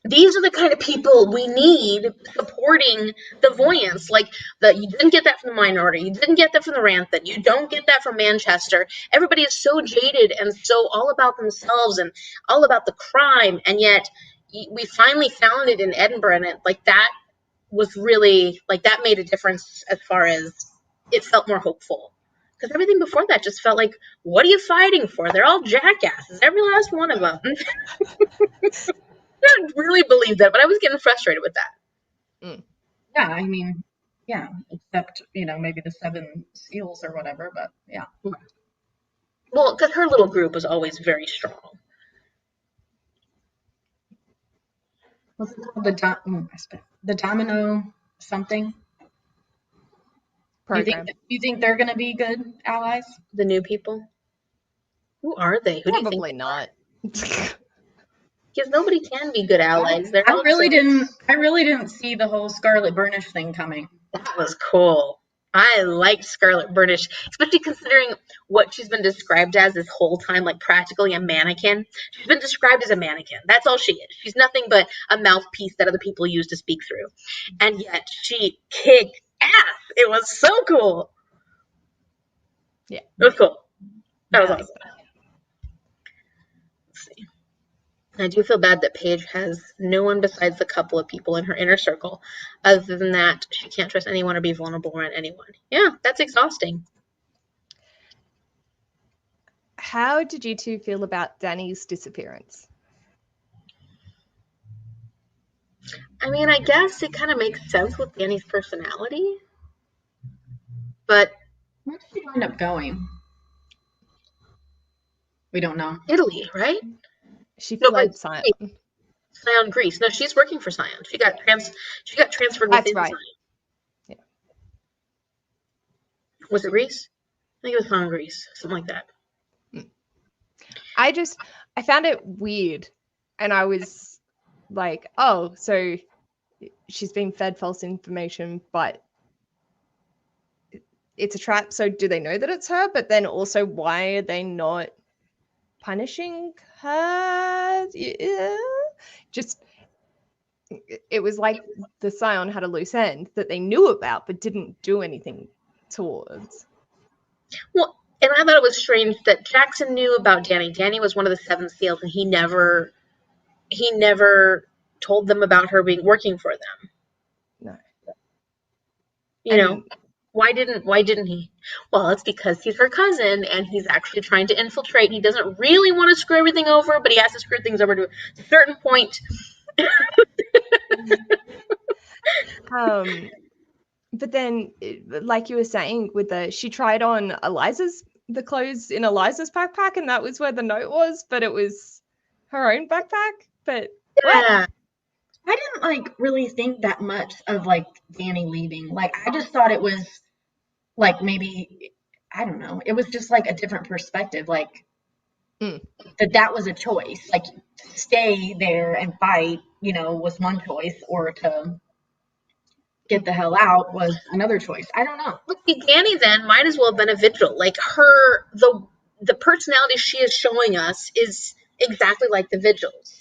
these are the kind of people we need supporting the Voyants. Like, you didn't get that from the Mime Order. You didn't get that from the Ranthan. You don't get that from Manchester. Everybody is so jaded and so all about themselves and all about the crime. And yet we finally found it in Edinburgh. And that was really, that made a difference as far as it felt more hopeful. Because everything before that just felt like, what are you fighting for? They're all jackasses. Every last one of them. I didn't really believe that, but I was getting frustrated with that. Yeah, I mean, yeah, except, maybe the 7 seals or whatever, but yeah. Well, because her little group was always very strong. What's it called? The Domino something? Program. You think they're going to be good allies? The new people? Who are they? Who Probably do you think? not. Because nobody can be good allies. I really didn't see the whole Scarlet Burnish thing coming. That was cool. I liked Scarlet Burnish, especially considering what she's been described as this whole time, like practically a mannequin. She's been described as a mannequin. That's all she is. She's nothing but a mouthpiece that other people use to speak through. And yet she kicked ass. It was so cool. Yeah. It was cool. That was awesome. Let's see. I do feel bad that Paige has no one besides the couple of people in her inner circle. Other than that, she can't trust anyone or be vulnerable around anyone. Yeah, that's exhausting. How did you two feel about Danny's disappearance? I mean, I guess it kind of makes sense with Danny's personality. But where did she end up going? We don't know. Italy, right? She fled Scion. Scion, Greece. No, she's working for Scion. She got transferred within right. Scion. Yeah. Was it Greece? I think it was Scion, Greece, something like that. I found it weird, and I was like, oh, so she's being fed false information, but it's a trap. So do they know that it's her? But then also, why are they not punishing her? Yeah. Just, it was like the Scion had a loose end that they knew about, but didn't do anything towards. Well, and I thought it was strange that Jackson knew about Danny. Danny was one of the Seven Seals, and he never told them about her working for them. No. You know, why didn't he? Well, it's because he's her cousin, and he's actually trying to infiltrate. He doesn't really want to screw everything over, but he has to screw things over to a certain point. But then, like you were saying, she tried on the clothes in Eliza's backpack, and that was where the note was, but it was her own backpack. But yeah, I didn't really think that much of Danny leaving. I just thought it was maybe, I don't know, it was just a different perspective. That was a choice. Stay there and fight, was one choice, or to get the hell out was another choice. I don't know. Look, Danny then might as well have been a vigil. The personality she is showing us is exactly like the vigils.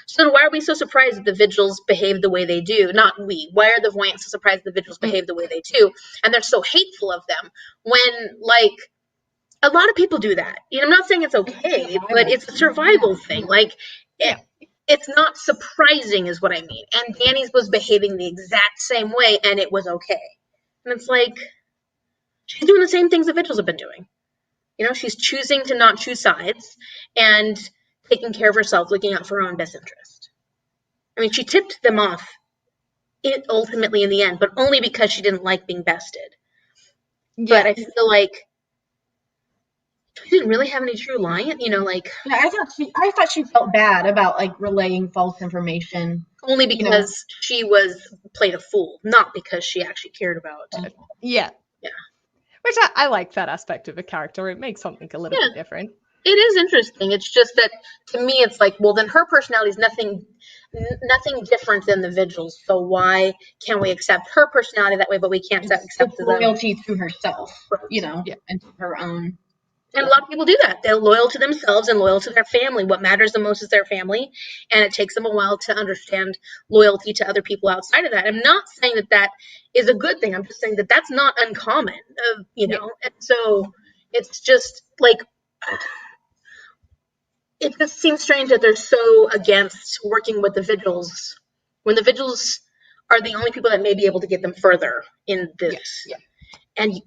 So why are we so surprised that the vigils behave the way they do? Not we. Why are the voyants so surprised the vigils behave the way they do? And they're so hateful of them when, a lot of people do that. I'm not saying it's okay, but it's a survival thing. It's not surprising is what I mean. And Danny's was behaving the exact same way, and it was okay. And it's she's doing the same things the vigils have been doing. She's choosing to not choose sides and taking care of herself, looking out for her own best interest. I mean, she tipped them off ultimately in the end, but only because she didn't like being bested. Yeah. But I feel she didn't really have any true lying. Yeah, I thought she felt bad about relaying false information. Only because she played a fool, not because she actually cared about. Yeah. Yeah. Which I like that aspect of a character. It makes something a little bit different. It is interesting. It's just that to me, it's well, then her personality is nothing different than the vigils. So why can we accept her personality that way, but we can't accept the loyalty to herself, and to her own. And a lot of people do that. They're loyal to themselves and loyal to their family. What matters the most is their family. And it takes them a while to understand loyalty to other people outside of that. I'm not saying that is a good thing. I'm just saying that that's not uncommon, And so it's just it just seems strange that they're so against working with the vigils when the vigils are the only people that may be able to get them further in this. Yeah. And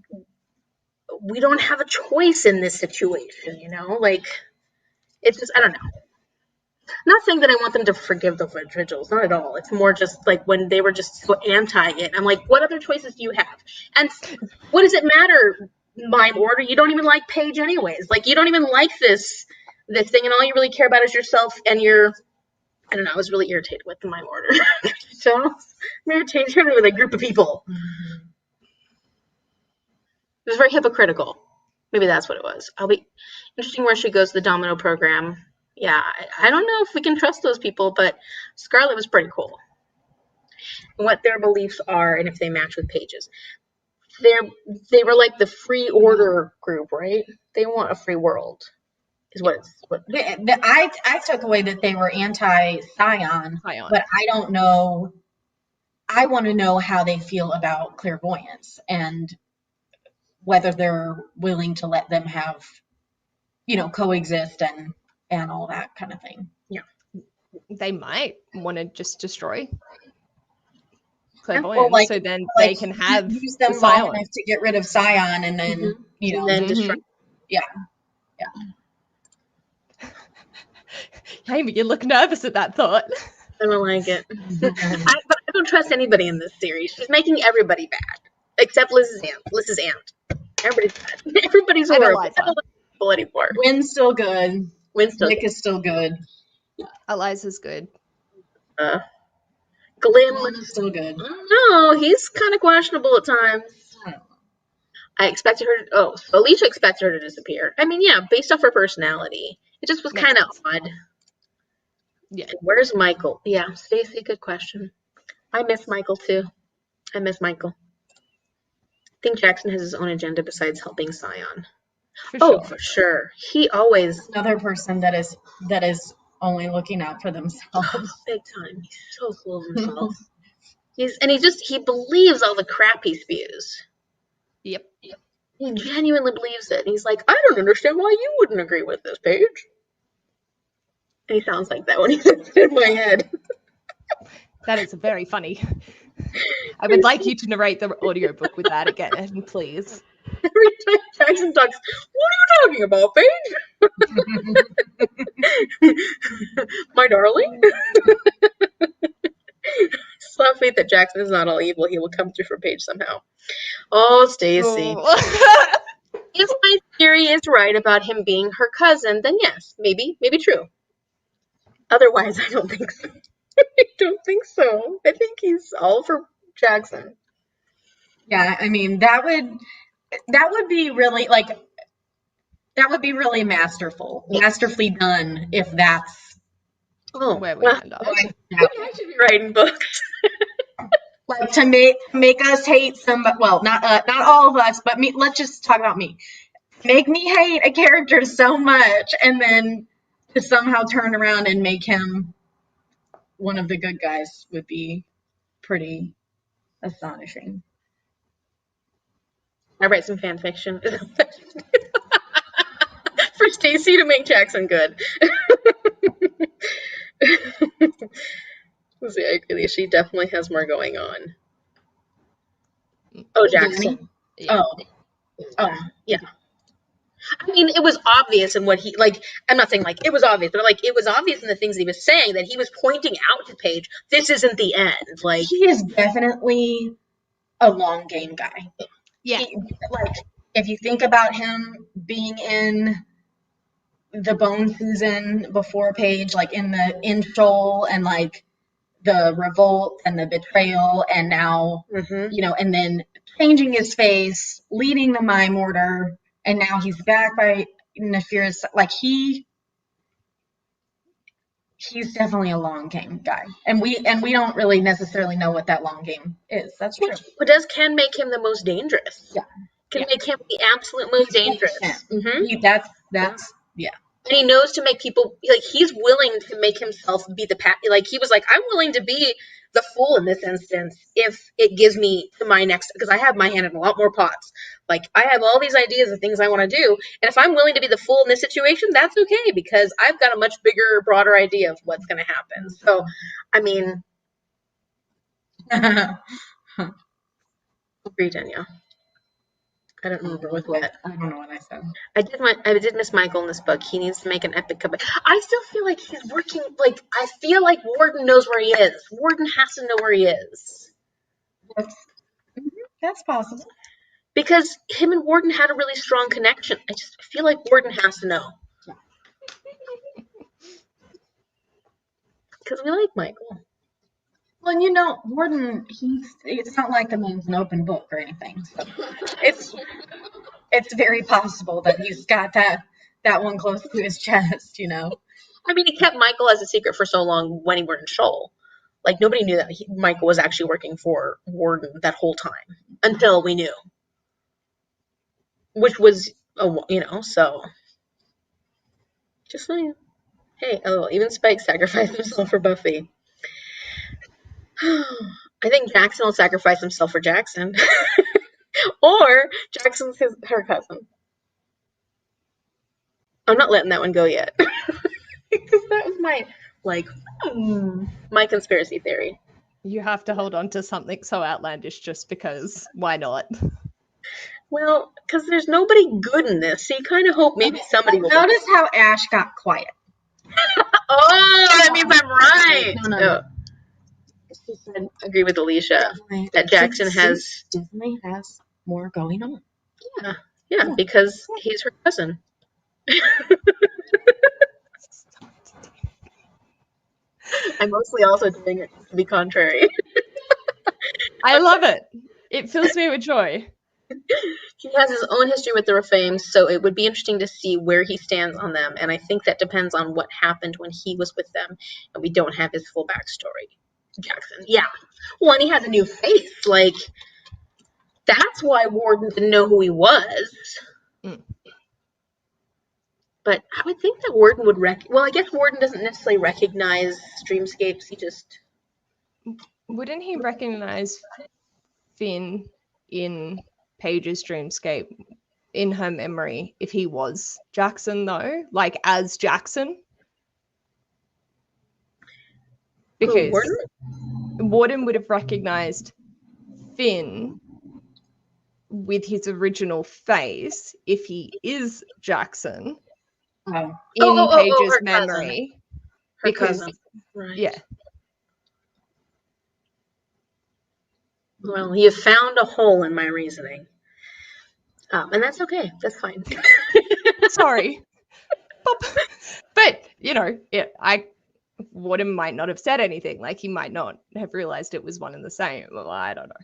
we don't have a choice in this situation, it's just, I don't know. I'm not saying that I want them to forgive the vigils, not at all. It's more just when they were just so anti it. I'm what other choices do you have? And what does it matter, Mime Order? You don't even like Paige anyways. You don't even like this thing, and all you really care about is yourself and your, I don't know, I was really irritated with the Mime Order. So I'm irritated with a group of people. Mm-hmm. It was very hypocritical. Maybe that's what it was. I'll be interesting where she goes to the Domino program. Yeah, I don't know if we can trust those people, but Scarlet was pretty cool. And what their beliefs are and if they match with Paige's. They were the free order group, right? They want a free world. Is what I took away that they were anti-Scion, but I don't know. I want to know how they feel about clairvoyance and whether they're willing to let them have coexist and all that kind of thing. They might want to just destroy Well, clairvoyance, so then they can have use them the long silence. enough to get rid of Scion, and then and then destroy. Amy, you look nervous at that thought. I don't like it. But I don't trust anybody in this series. She's making everybody bad, except Liz's aunt. Everybody's bad. Everybody's And horrible. Eliza. I don't like people anymore. Wynn's still good. Winston, Nick is still good. Eliza's good. Glim, Is still good. no, he's kind of questionable at times. I expected her. So Alicia expected her to disappear. I mean, yeah, based off her personality, it just was Makes kind of sense. odd. Yeah. And where's Michael? Yeah, Stacey, good question. I miss Michael too. I miss Michael. I think Jackson has his own agenda besides helping Scion. For sure. He always Another person that is only looking out for themselves. big time. He's so full of himself. He believes all the crap he spews. Yep. He genuinely believes it. And he's like, I don't understand why you wouldn't agree with this, Paige. And he sounds like that when he says it in my head. That is very funny. I would like you to narrate the audiobook with that again, please. Every time Jackson talks, what are you talking about, Paige? My darling? Still have faith that Jackson is not all evil. He will come through for Paige somehow. Oh, Stacey. Oh. If my theory is right about him being her cousin, then yes, maybe true. Otherwise, I don't think so. I don't think so. I think he's all for Jackson. Yeah, I mean that would be really masterfully done if that's Where we end up. I should be writing books. like to make us hate somebody. Well, not all of us, but me. Let's just talk about me. Make me hate a character so much, and then to somehow turn around and make him one of the good guys would be pretty astonishing. I write some fan fiction for Stacey to make Jackson good. See, I agree. She definitely has more going on. Oh, Jackson. Yeah. Oh, yeah. I mean, it was obvious in what he, I'm not saying it was obvious, but it was obvious in the things he was saying that he was pointing out to Paige, this isn't the end. He is definitely a long game guy. Yeah. If you think about him being in the Bone season before Paige, in Shoal and the revolt and the betrayal, and now and then changing his face, leading the Mime Order, and now he's back by Nefir's. He's definitely a long game guy, and we don't really necessarily know what that long game is. That's true. But can make him the most dangerous. Yeah. Can make him the absolute most dangerous. That's And he knows to make people, he's willing to make himself be the he was like, I'm willing to be the fool in this instance if it gives me to my next, because I have my hand in a lot more pots. I have all these ideas of things I want to do, and if I'm willing to be the fool in this situation, that's okay, because I've got a much bigger, broader idea of what's going to happen. So, I mean, agree, Danielle. I don't remember with what. I don't know what I said. I did miss Michael in this book. He needs to make an epic comeback. I still feel like he's working. I feel like Warden knows where he is. Warden has to know where he is. That's possible. Because him and Warden had a really strong connection. I just feel like Warden has to know. Because we like Michael. Well, Warden, it's not like the man's an open book or anything. So it's very possible that he's got that one close to his chest, I mean, he kept Michael as a secret for so long when he were in Shoal. Nobody knew that Michael was actually working for Warden that whole time until we knew. Which was, so. Just saying. Hey, even Spike sacrificed himself for Buffy. I think Jackson will sacrifice himself for Jackson. Or Jackson's her cousin. I'm not letting that one go yet. Because that was my, like, my conspiracy theory. You have to hold on to something so outlandish just because. Why not? Well, because there's nobody good in this, so you kind of hope maybe somebody will. Notice how Ash got quiet. Oh, that means I'm right. No. She said, agree with Alicia that Jackson definitely has more going on. Yeah, because he's her cousin. I'm mostly also doing it to be contrary. I love it. It fills me with joy. He has his own history with the Refames, so it would be interesting to see where he stands on them, and I think that depends on what happened when he was with them, and we don't have his full backstory. Jackson, yeah. Well, and he has a new face. Like, that's why Warden didn't know who he was. But I would think that Warden would well, I guess Warden doesn't necessarily recognize Dreamscapes. He just... Wouldn't he recognize Finn in Paige's Dreamscape in her memory if he was Jackson, though? Like, as Jackson? Because Warden would have recognized Finn with his original face if he is Jackson in Paige's memory. Her cousin. Right. Yeah. Well, you found a hole in my reasoning. And that's okay. That's fine. Sorry. But, you know, Warden might not have said anything. Like, he might not have realized it was one and the same. Well, I don't know.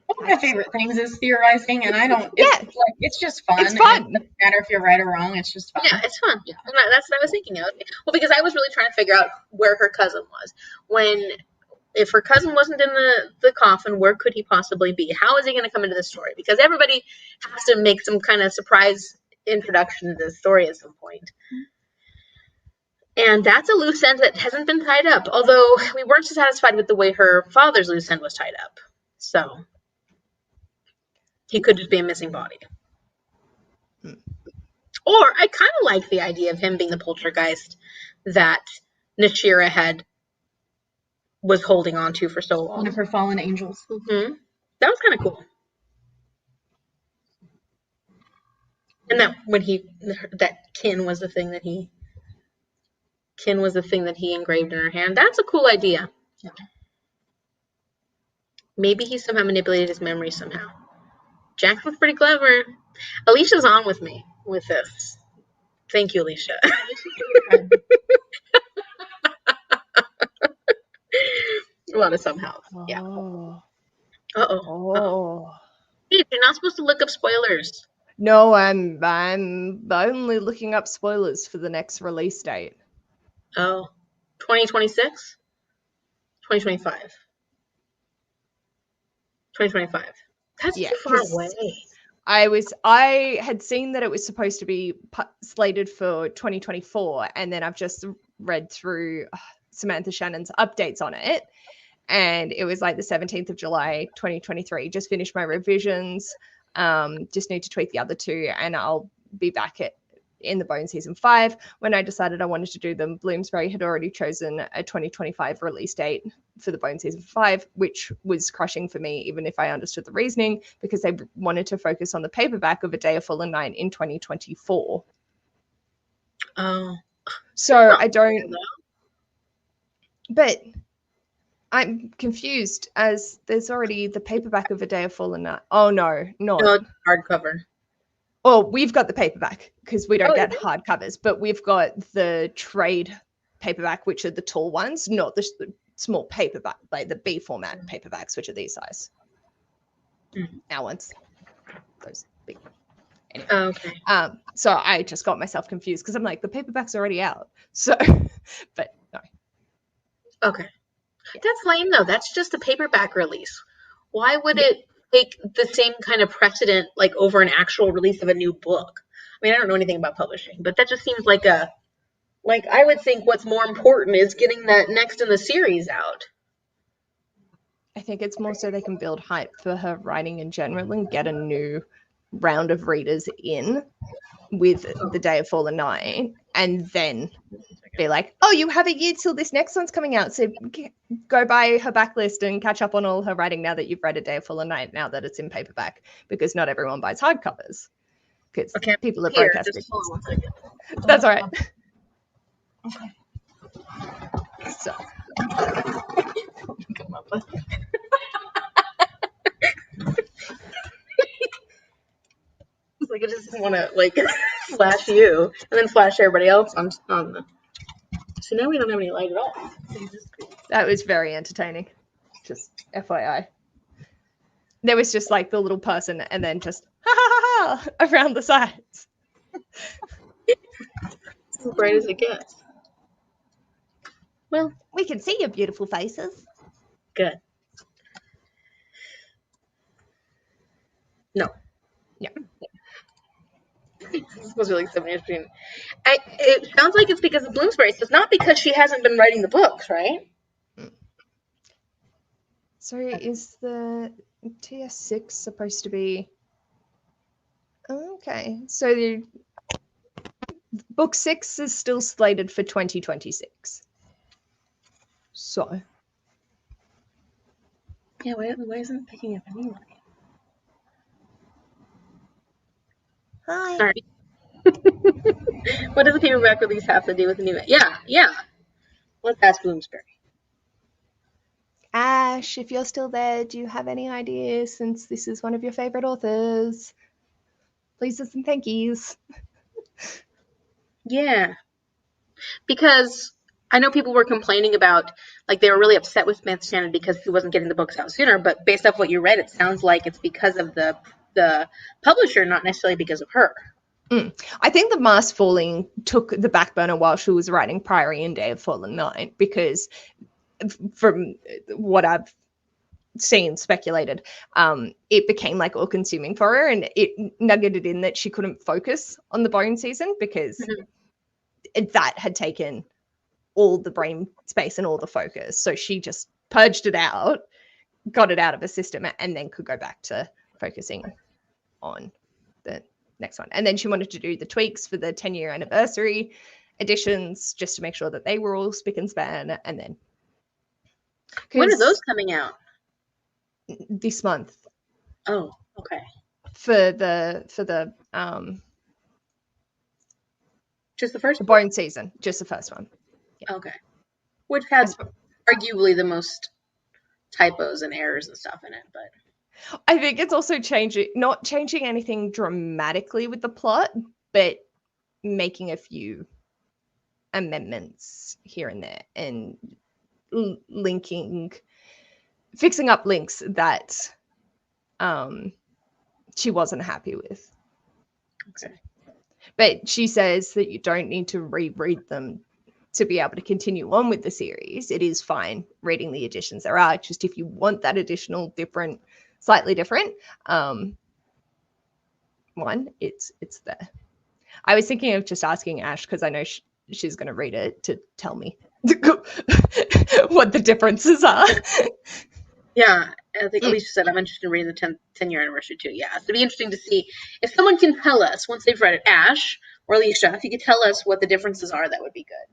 One of my favorite things is theorizing, and I don't. It's just fun. It's fun. It doesn't matter if you're right or wrong. It's just fun. Yeah, it's fun. Yeah, and that's what I was thinking of. Well, because I was really trying to figure out where her cousin was. If her cousin wasn't in the coffin, where could he possibly be? How is he going to come into the story? Because everybody has to make some kind of surprise introduction to the story at some point. And that's a loose end that hasn't been tied up. Although we weren't satisfied with the way her father's loose end was tied up. So he could just be a missing body. Or I kind of like the idea of him being the poltergeist that Nashira was holding on to for so long. One of her fallen angels. Mm-hmm. That was kind of cool. And that when kin was the thing that he engraved in her hand. That's a cool idea. Yeah. Maybe he somehow manipulated his memory somehow. Jackson's pretty clever. Alicia's on with me with this. Thank you, Alicia. A lot of somehow. Yeah. Uh-oh. Hey, you're not supposed to look up spoilers. No, I'm only looking up spoilers for the next release date. Oh. 2026? 2025. 2025. That's too far away. I had seen that it was supposed to be slated for 2024, and then I've just read through Samantha Shannon's updates on it, and it was like the 17th of July, 2023. Just finished my revisions. Just need to tweak the other two, and I'll be back in the Bone Season 5. When I decided I wanted to do them, Bloomsbury had already chosen a 2025 release date for the Bone Season 5, which was crushing for me, even if I understood the reasoning, because they wanted to focus on the paperback of A Day of Fallen Night in 2024. Oh. So I don't... But I'm confused, as there's already the paperback of A Day of Fallen Night. Oh, no, not. No, it's hardcover. Oh, we've got the paperback because we don't get hardcovers, but we've got the trade paperback, which are the tall ones, not the small paperback, like the B format paperbacks, which are these size. Our ones, those big. Anyway. Okay. So I just got myself confused because I'm like, the paperback's already out. So, but no. Okay. That's lame though. That's just a paperback release. Why would it take the same kind of precedent like over an actual release of a new book? I mean, I don't know anything about publishing, but that just seems like I would think what's more important is getting that next in the series out. I think it's more so they can build hype for her writing in general and get a new round of readers in with the Day of Fallen Night, and then be like, oh, you have a year till this next one's coming out, so go buy her backlist and catch up on all her writing now that you've read A Day of Fallen Night, now that it's in paperback, because not everyone buys hardcovers because people are broke ass bitches. That's all right. Okay. So It's like I just want to like flash you and then flash everybody else on the. So now we don't have any light at all. that was very entertaining. Just FYI. There was just like the little person and then just ha ha ha, ha around the sides. As bright as it gets. Well, we can see your beautiful faces. Good. No. Yeah. This was really so interesting. It sounds like it's because of Bloomsbury. So it's not because she hasn't been writing the books, right? So is the TS6 supposed to be... Okay. So the book 6 is still slated for 2026. So... Yeah, why isn't it picking up anyway? Hi. Sorry. What does the paperback release have to do with the new? Yeah. Let's ask Bloomsbury. Ash, if you're still there, do you have any ideas, since this is one of your favorite authors? Please do some thank yous. Yeah. Because I know people were complaining about, like, they were really upset with Samantha Shannon because he wasn't getting the books out sooner, but based off what you read, it sounds like it's because of the publisher, not necessarily because of her. I think The Mask Falling took the back burner while she was writing Priory and Day of Fallen Night, because from what I've seen speculated, it became like all consuming for her, and it nuggeted in that she couldn't focus on the Bone season because that had taken all the brain space and all the focus. So she just purged it out, got it out of her system, and then could go back to focusing on the next one. And then she wanted to do the tweaks for the 10-year anniversary editions just to make sure that they were all spick and span. And then when are those coming out? This month. Oh, okay. For the just the first the Bone season, just the first one. Yeah. Okay. Which has arguably the most typos and errors and stuff in it, but I think it's also not changing anything dramatically with the plot, but making a few amendments here and there, and fixing up links that she wasn't happy with. Okay. But she says that you don't need to reread them to be able to continue on with the series. It is fine reading the editions there are, just if you want that additional slightly different one, it's there. I was thinking of just asking Ash, because I know she's going to read it, to tell me what the differences are. Yeah, I think Alicia said I'm interested in reading the 10-year anniversary too. Yeah, so it'd be interesting to see if someone can tell us once they've read it, Ash or Alicia, if you could tell us what the differences are, that would be good.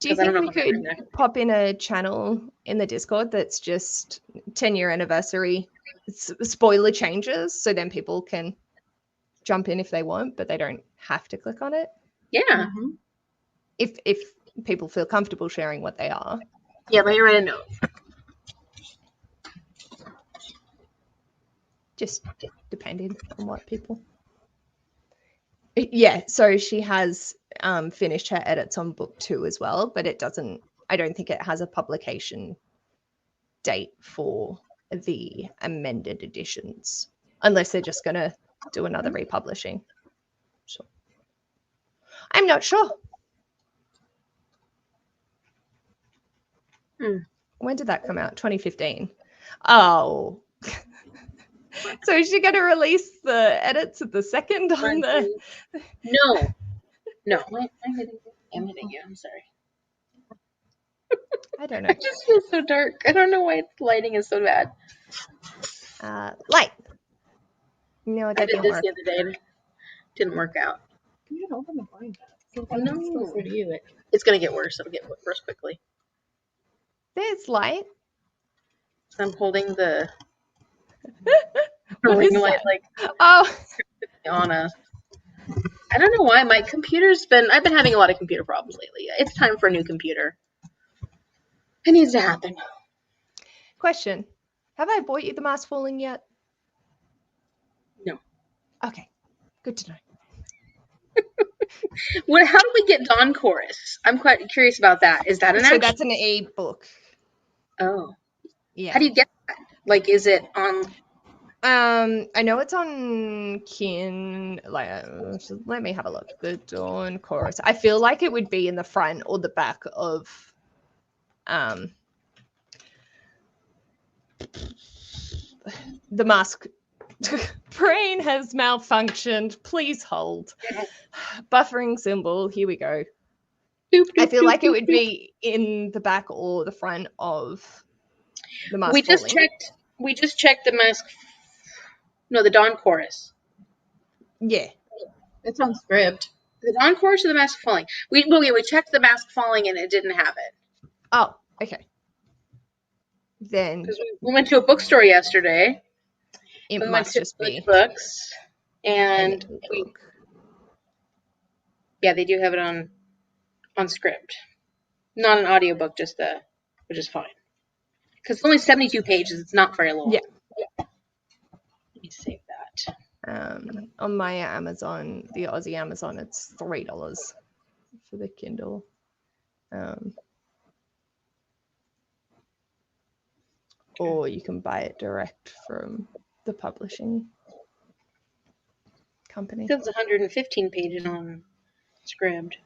Do you think we could pop in a channel in the Discord that's just 10-year anniversary spoiler changes, so then people can jump in if they want, but they don't have to click on it? Yeah. Mm-hmm. If people feel comfortable sharing what they are. Yeah, let me write a note. Just depending on what people... Yeah, so she has finished her edits on book 2 as well, but I don't think it has a publication date for the amended editions, unless they're just going to do another republishing. So I'm not sure. When did that come out? 2015. Oh. So is she going to release the edits of the second on the... No. I'm hitting you. I'm sorry. I don't know. It just feels so dark. I don't know why lighting is so bad. Light. No, I that did didn't this work. the other day. It didn't work out. You can open the blind. Since No. I'm closer to you. It's gonna get worse. It'll get worse quickly. There's light. I'm holding the What ring is light that? like Oh, on a. I don't know why my computer's been. I've been having a lot of computer problems lately. It's time for a new computer. It needs to happen. question. Have I bought you the mask falling yet? No. Okay. Good to know. How do we get Dawn Chorus? I'm quite curious about that. Is that an So actual? that's an e-book. Oh. Yeah. How do you get that? Like, is it on? I know it's on let me have a look. The Dawn Chorus. I feel like it would be in the front or the back of the mask. Brain has malfunctioned. Please hold. Buffering symbol. Here we go. I feel like it would be in the back or the front of the mask. We just checked the mask. No, the Dawn Chorus. Yeah. It's on script. The Dawn Chorus or the Mask Falling? We checked the Mask Falling and it didn't have it. Oh, okay. Then Because we went to a bookstore yesterday. it We went must to just be Books, an and e-book. they do have it on script. Not an audiobook, which is fine. Because it's only 72 pages. It's not very long. Yeah. Let me save that. On my Amazon, the Aussie Amazon, it's $3 for the Kindle. Or you can buy it direct from the publishing company. It says 115 pages on script.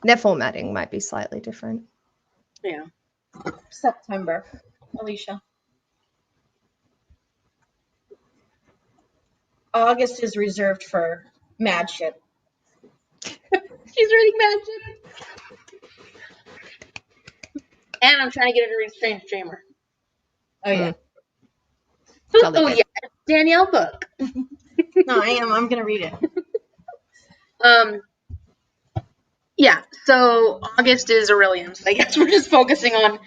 Their formatting might be slightly different. Yeah. September. Alicia. August is reserved for Mad Ship. She's reading Mad Ship. And I'm trying to get her to read Strange Dreamer. Oh yeah. Jolly Oh good. yeah, Danielle book. No, I am. I'm gonna read it. Yeah. So August is Aurelian. So I guess we're just focusing on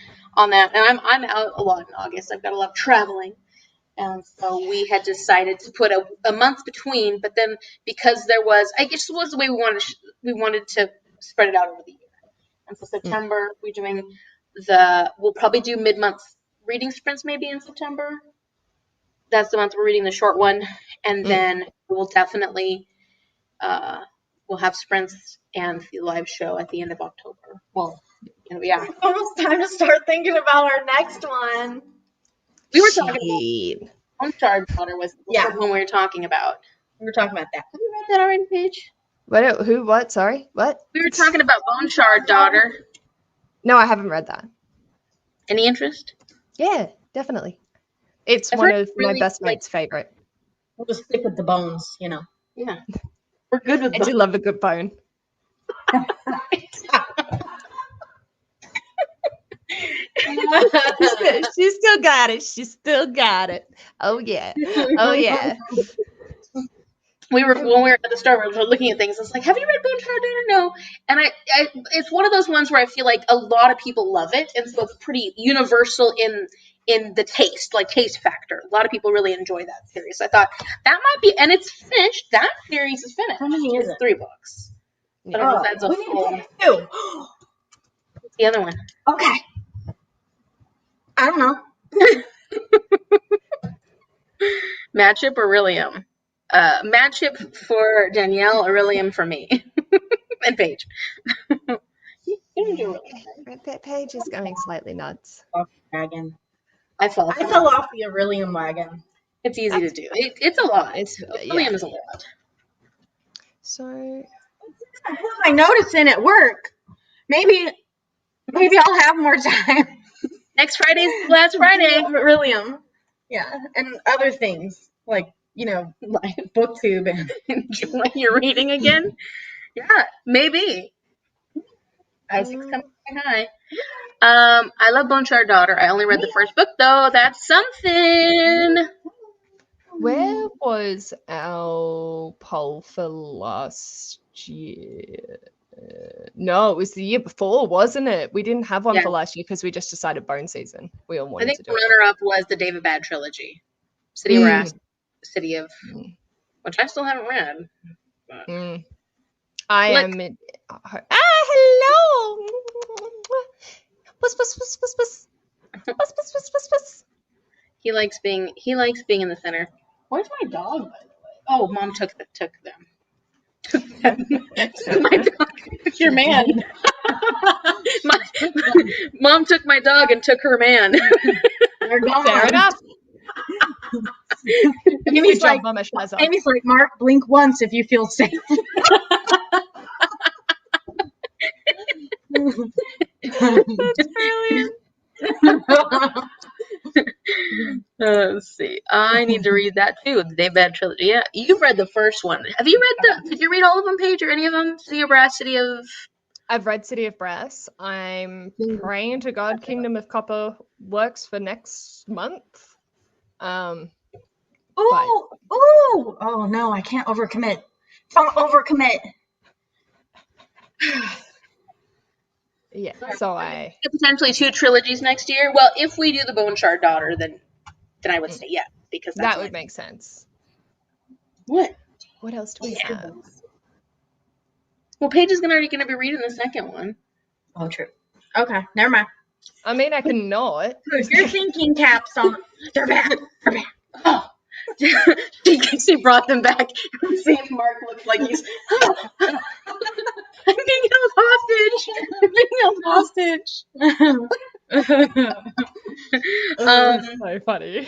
that. And I'm out a lot in August. I've got a lot of traveling, and so we had decided to put a month between. But then because there was, I guess it was the way we wanted to spread it out over the year. And so September we're doing we'll probably do mid-month reading sprints maybe in September. That's the month we're reading the short one, and then we'll definitely we'll have sprints and the live show at the end of October. Well, yeah. It's almost time to start thinking about our next one. We were talking about Uncharted Daughter was when we were talking about. We were talking about that. Have you read that already, Paige? What? Who? What? Sorry. What? We were talking about Bone Shard Daughter. No, I haven't read that. Any interest? Yeah, definitely. It's one of my best mates' favorite. We'll just stick with the bones, you know. Yeah. We're good with I do love a good bone. She still got it. She still got it. Oh yeah. Oh yeah. When we were at the store, we were looking at things. I was like, "Have you read Bone Shard Daughter?" No. And I, it's one of those ones where I feel like a lot of people love it, and so it's pretty universal in the taste factor. A lot of people really enjoy that series. So I thought that might be, and it's finished. That series is finished. How many is it? 3 books. I don't know if that's a full. Two. What's the other one? Okay. I don't know. Mad Ship or Aurelium? Mad Ship for Danielle, Aurelium for me. And Paige. Paige is going slightly nuts. Wagon. I fell off the Aurelium wagon. It's easy to do. It's a lot. Aurelium is a lot. So I noticed in at work. Maybe I'll have more time. Next Friday's last Friday. Aurelium. Yeah, and other things like like BookTube and enjoy your reading again. Yeah, maybe. Isaac's coming high. I love Bone Shard Daughter. I only read the first book though. That's something. Where was our poll for last year? No, it was the year before, wasn't it? We didn't have one Yeah. for last year because we just decided bone season. We all I wanted think to the do it. runner-up was the David Bad trilogy, City of Brass, City of, which I still haven't read. But I Look. am. Hello. Puss, puss, puss, puss, puss. Puss, puss, puss, puss, puss. He likes being in the center. Where's my dog, by the way? Oh, Mom took them. Took my dog. Took your man. Mom took my dog and took her man. They're gone. Fair enough. Amy's Good job, like, Mama Shazza. Amy's like, Mark, blink once if you feel safe. That's brilliant. Let's see. I need to read that too. The David Bad trilogy. Yeah, you've read the first one. Have you read did you read all of them, Paige, or any of them? City of Brass, City of... I've read City of Brass. I'm praying to God Kingdom of Copper works for next month. Oh no, I can't overcommit. Don't overcommit. Yeah, so I potentially 2 trilogies next year. Well, if we do the Bone Shard Daughter, then I would say yeah, because that's that would make sense. What? What else do we have? Well, Paige is already going to be reading the second one. Oh, true. Okay, never mind. I mean, I can not. Your thinking caps on. They're back. They're back. Oh. she brought them back. See if Mark looks like he's... I'm being held hostage. That's so funny.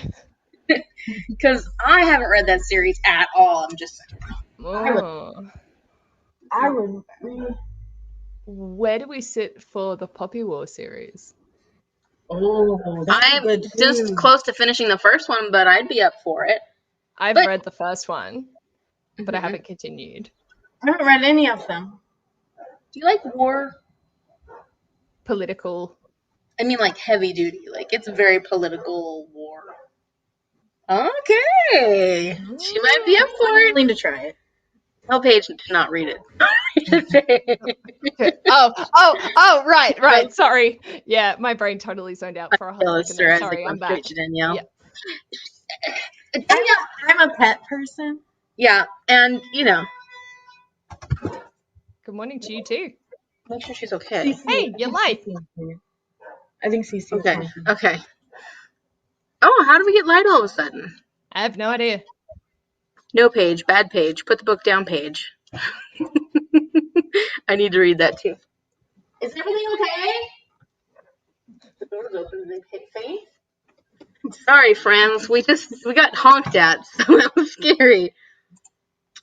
Because I haven't read that series at all. I'm just Oh. I would. Where do we sit for the Poppy War series? Oh, I'm just close to finishing the first one, but I'd be up for it. I've read the first one, but I haven't continued. I haven't read any of them. Do you like war? Political. I mean, like heavy duty. Like it's very political war. Okay, she might be up for I'm it. willing to try it. Tell Paige to not read it. Oh, right. Sorry. Yeah, my brain totally zoned out for a hot second there. Sorry, I'm back. Danielle. Yeah. I'm a pet person. Yeah, and you know. Good morning to you too. Make sure she's okay. Hey, you're late. I think Cece. Okay. Oh, how did we get light all of a sudden? I have no idea. No, Paige. Bad Paige. Put the book down, Paige. I need to read that too. Is everything okay? The door's open. Is it faint? Sorry, friends. We got honked at, so that was scary.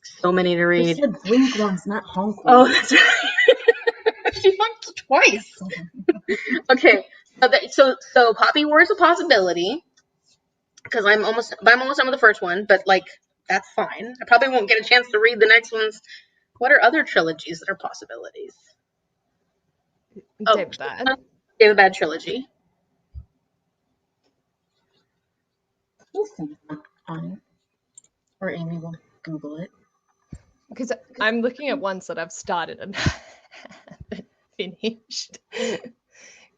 So many to read. You said blink once, not honk once. Oh, that's right. She honked twice. Okay. So Poppy War is a possibility because I'm almost done with the first one, but like that's fine. I probably won't get a chance to read the next ones. What are other trilogies that are possibilities? David Bad. David Bad trilogy. On it. Or Amy will Google it. Because I'm looking at ones that I've started and haven't finished.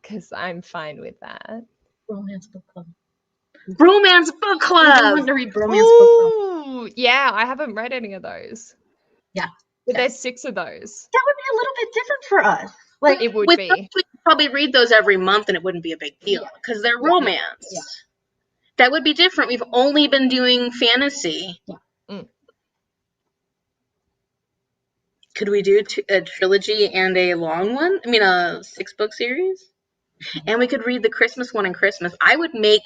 Because I'm fine with that. Romance book club. Romance book club. I want to read romance book club. Ooh, yeah, I haven't read any of those. Yeah. But there's 6 of those. That would be a little bit different for us. Like It would With be. those, we could probably read those every month and it wouldn't be a big deal because they're romance. Yeah. That would be different. We've only been doing fantasy. Yeah. Could we do a trilogy and a long one? I mean, a 6-book series? And we could read the Christmas one in Christmas. I would make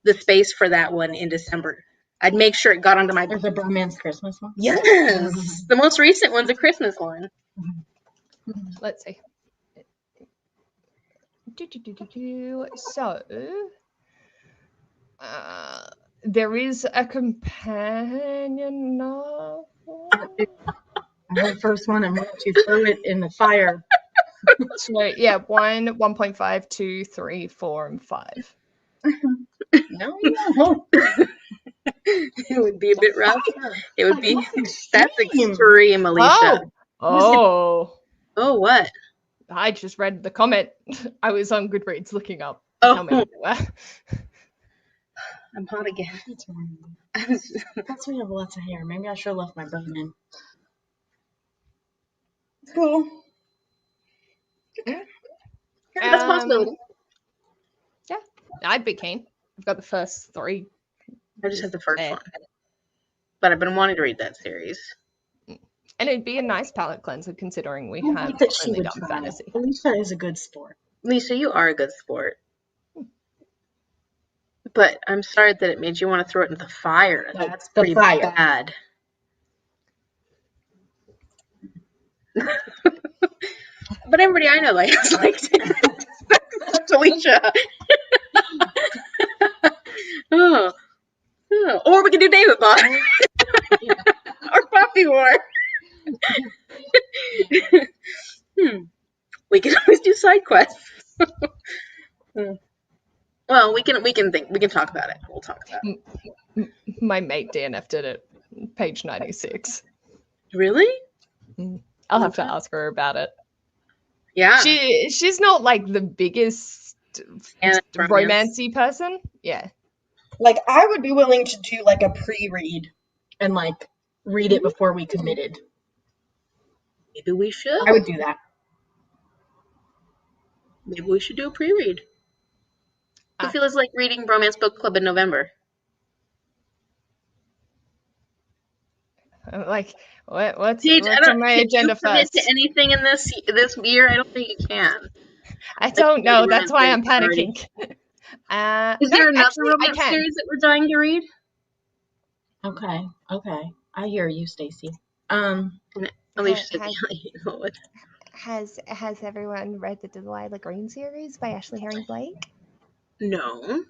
the space for that one in December. I'd make sure it got onto my... There's a romance Christmas one? Yes! The most recent one's a Christmas one. Let's see. So, there is a companion novel. I read the first one and wanted to throw it in the fire. So, yeah, 1, 1.5, 2, 3, 4, and 5. No. It would be a bit rough. It would be. That's extreme. extreme, Alicia. Oh. Oh, what? I just read the comment. I was on Goodreads looking up Oh. how many there were. I'm hot again. That's wrong. That's why you have lots of hair. Maybe I should have left my bun in. Cool. Yeah, that's a possibility. Yeah, I'd be keen. I've got the first 3. I just have the first one. But I've been wanting to read that series. And it'd be a nice palate cleanser considering we I have think that she only would done try. fantasy. Alicia is a good sport. Lisa, you are a good sport. But I'm sorry that it made you want to throw it into the fire. That's the pretty fire. bad. But everybody I know likes it. Except Alicia. Oh. Or we can do David Bond. Or Poppy War. We can always do side quests. Well, we can talk about it. We'll talk about it. My mate DNF did it. Page 96. Really? I'll have to ask her about it. Yeah. She's not like the biggest romancy person. Yeah. Like, I would be willing to do like a pre-read and like read it before we committed. Maybe we should. I would do that. Maybe we should do a pre-read. I feel it's like reading Romance Book Club in November. Like, what's Paige, on my agenda first? To anything in this year? I don't think you can. I don't know. That's why I'm panicking. Is there another romance series that we're dying to read? Okay. I hear you, Stacey. Alicia said, Has everyone read the Delilah Green series by Ashley Herring Blake? No.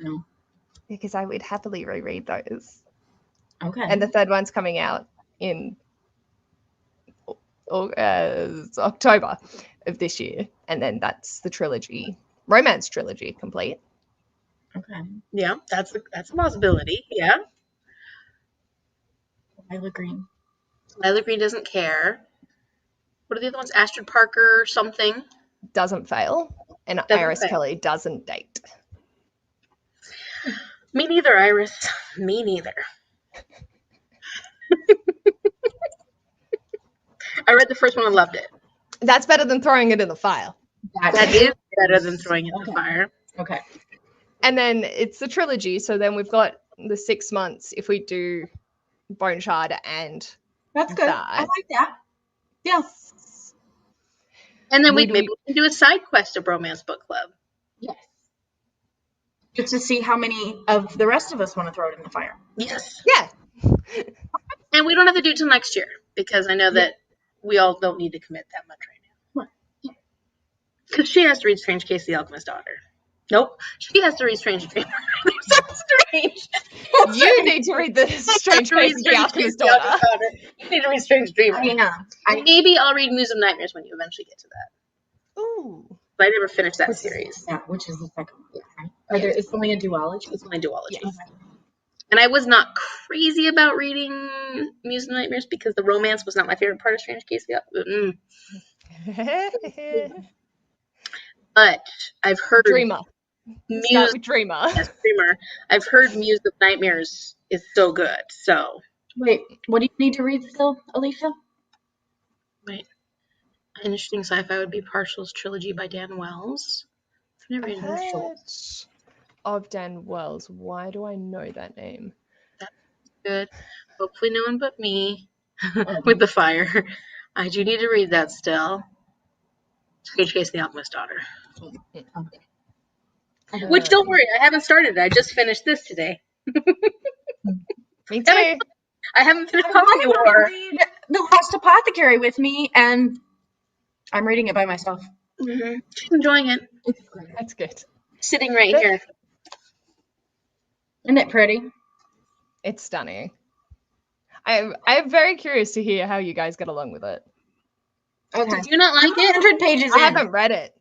Because I would happily reread those. Okay. And the 3rd one's coming out in October of this year, and then that's the romance trilogy complete. Okay. Yeah, that's a possibility. Yeah. Delilah Green. Delilah Green doesn't care. What are the other ones? Astrid Parker something. Doesn't fail. And Iris Kelly doesn't date. Me neither, Iris. Me neither. I read the first one and loved it. That's better than throwing it in the fire. That is better than throwing it in the fire. Okay. And then it's the trilogy, so then we've got the 6 months if we do Bone Shard and that's good. I like that. Yeah. And then maybe we can do a side quest of Romance Book Club. Yes. Just to see how many of the rest of us want to throw it in the fire. Yes. Yeah. And we don't have to do it till next year because I know that we all don't need to commit that much right now. Because she has to read Strange Case of the Alchemist's Daughter. Nope. She has to read Strange Dreamer. They're so strange. You need to read the Strange Case of the Alchemist's Daughter. You need to read Strange Dreamer. I know. Maybe I'll read Muse of Nightmares when you eventually get to that. Ooh. But I never finished that series. Yeah, which is the second one. Right? Is it only a duology? It's only a duology. Yes. And I was not crazy about reading Muse of Nightmares because the romance was not my favorite part of Strange Case of the But I've heard Dreamer. Muse with Dreamer. Yes, Dreamer. I've heard Muse of Nightmares is so good. So wait, what do you need to read still, Alicia? Wait. Interesting sci-fi would be Partial's trilogy by Dan Wells. I've never read Partial. Of Dan Wells. Why do I know that name? That's good. Hopefully no one but me with the fire. I do need to read that still. Strange Case of the Alchemist's Daughter. Okay. Which, don't worry, I haven't started it. I just finished this today. Me too. I haven't finished I Poppy War. read The Lost Apothecary with me, and I'm reading it by myself. Mm-hmm. She's enjoying it. That's good. Sitting right here. Isn't it pretty? It's stunning. I'm very curious to hear how you guys get along with it. Okay. Did you not like it? 100 pages I in. haven't read it.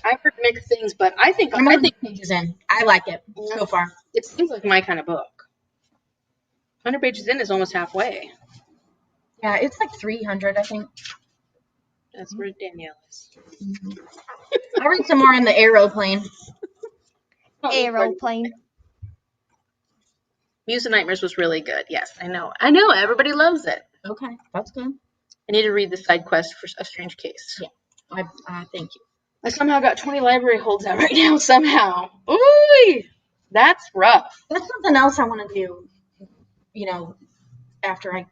I've heard mixed things, but I think 100 pages in. I like it so far. It seems like my kind of book. 100 pages in is almost halfway. Yeah, it's like 300, I think. That's where Danielle is. I'll read some more on the aeroplane. Aeroplane. Muse of Nightmares was really good. Yes, I know. I know. Everybody loves it. Okay, that's good. I need to read the side quest for A Strange Case. Yeah, thank you. I somehow got 20 library holds out right now. Somehow. Ooh, that's rough. That's something else I want to do. You know, after I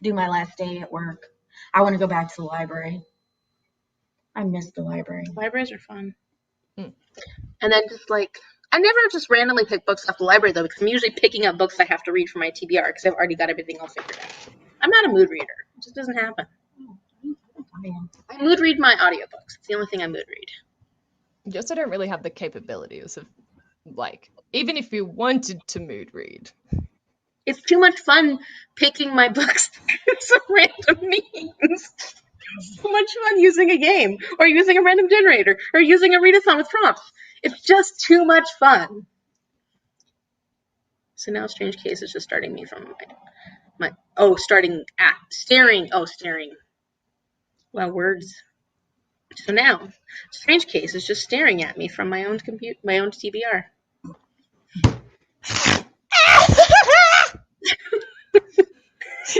do my last day at work, I want to go back to the library. I miss the library. Libraries are fun. Mm. And then just like, I never just randomly pick books off the library though, because I'm usually picking up books I have to read for my TBR because I've already got everything all figured out. I'm not a mood reader. It just doesn't happen. I mood read my audiobooks. It's the only thing I mood read. Just I don't really have the capabilities of, like, even if you wanted to mood read. It's too much fun picking my books through some random means. So much fun using a game, or using a random generator, or using a readathon with prompts. It's just too much fun. So now Strange Case is just starting me from staring. Wow, words. So now, Strange Case is just staring at me from my own TBR.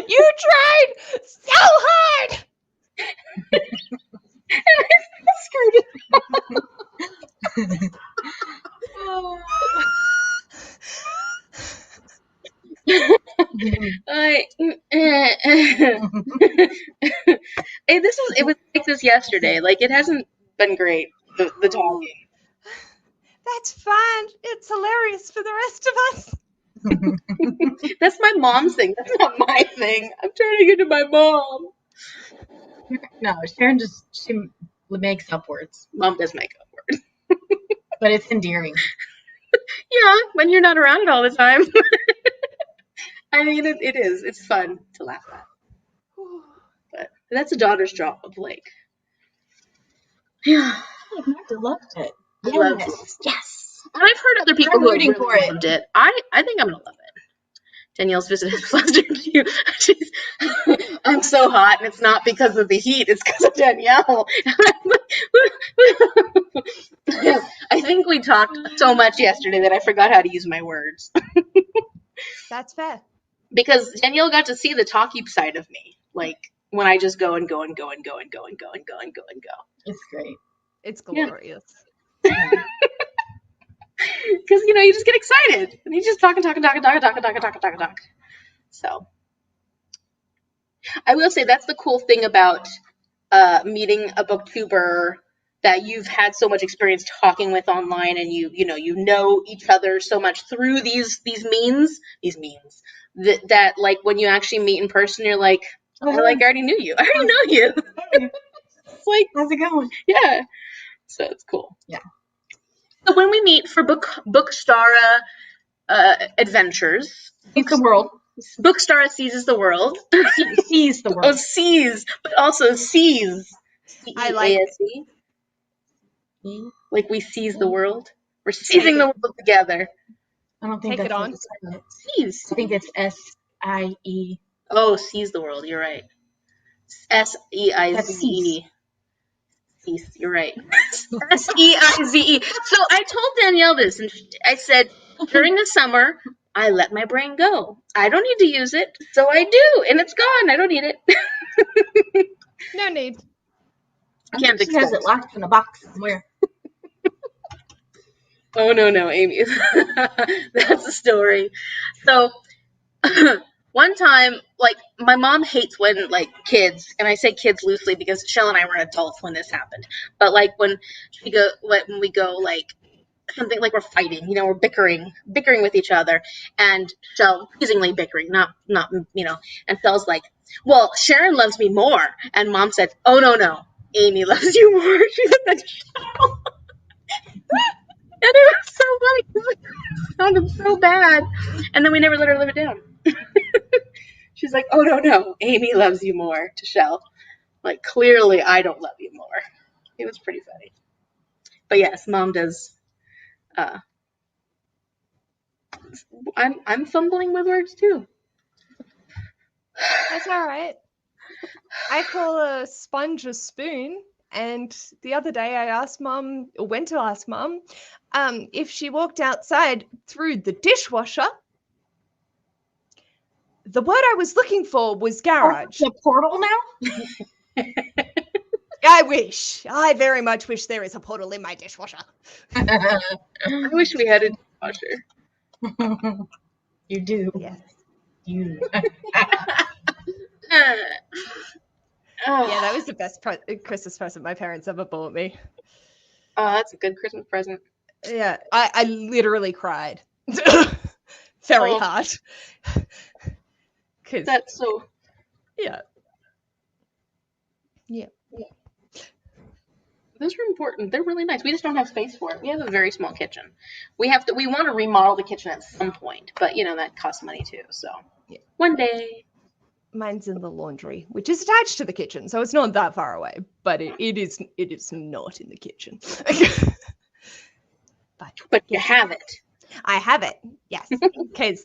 You tried so hard! I screwed it it was like this yesterday. Like, it hasn't been great, the talking. That's fine. It's hilarious for the rest of us. That's my mom's thing. That's not my thing. I'm turning into my mom. No, Sharon she makes up words. Mom does make up words. But it's endearing. Yeah, when you're not around it all the time. I mean, it is. It's fun to laugh at. But that's a daughter's job. Like, yeah. Magda loved it. I loved it. Yes. And I've heard other people who have rooting really for it. loved it. I think I'm gonna love it. Danielle's visit has flustered you. I'm so hot, and it's not because of the heat. It's because of Danielle. I think we talked so much yesterday that I forgot how to use my words. That's fair. Because Danielle got to see the talky side of me, like when I just go and go and go and go and go and go and go and go and go. It's great. It's glorious. Because you just get excited, and you just talk. So, I will say that's the cool thing about meeting a booktuber that you've had so much experience talking with online, and you know each other so much through these means that like when you actually meet in person, you're like, I already knew you. I already know you. It's like, how's it going? Yeah. So it's cool. Yeah. So when we meet for BookStara adventures, Sees the world. BookStara seizes the world. Sees the world. Oh, sees, but also sees. I like C-E-A-S-E. Like we seize the world. We're seizing the world together. I don't think Take it that's on. what it's called. Seize. I think it's S-I-E. Oh, seize the world. You're right. S-E-I-Z-E. Seize. You're right. S-E-I-Z-E. So I told Danielle this, and I said, during the summer, I let my brain go. I don't need to use it, so I do, and it's gone. I don't need it. No need. I think she has it locked in a box somewhere. Oh, no, Amy. That's a story. So, one time, like, my mom hates when, like, kids, and I say kids loosely because Shell and I were adults when this happened, but, like, when we go, like, something like we're fighting, we're bickering with each other, and Shell, teasingly bickering, not, and Shell's like, well, Sharon loves me more, and Mom said, oh, no, Amy loves you more. She said, Shell. And it was so funny because it sounded so bad. And then we never let her live it down. She's like, oh, no, Amy loves you more, to Shell. Like, clearly I don't love you more. It was pretty funny. But yes, Mom does I'm fumbling with words too. That's all right. I call a sponge a spoon. And the other day I went to ask Mum, if she walked outside through the dishwasher. The word I was looking for was garage. The portal now? I wish. I very much wish there is a portal in my dishwasher. I wish we had a dishwasher. You do. Yes. You. Yeah, that was the best Christmas present my parents ever bought me. Oh, that's a good Christmas present. Yeah, I literally cried very hard. That's so. Yeah. Those are important. They're really nice. We just don't have space for it. We have a very small kitchen. We want to remodel the kitchen at some point, but that costs money too. So one day. Mine's in the laundry, which is attached to the kitchen, so it's not that far away. But it is not in the kitchen. But you have it. I have it, yes. Because,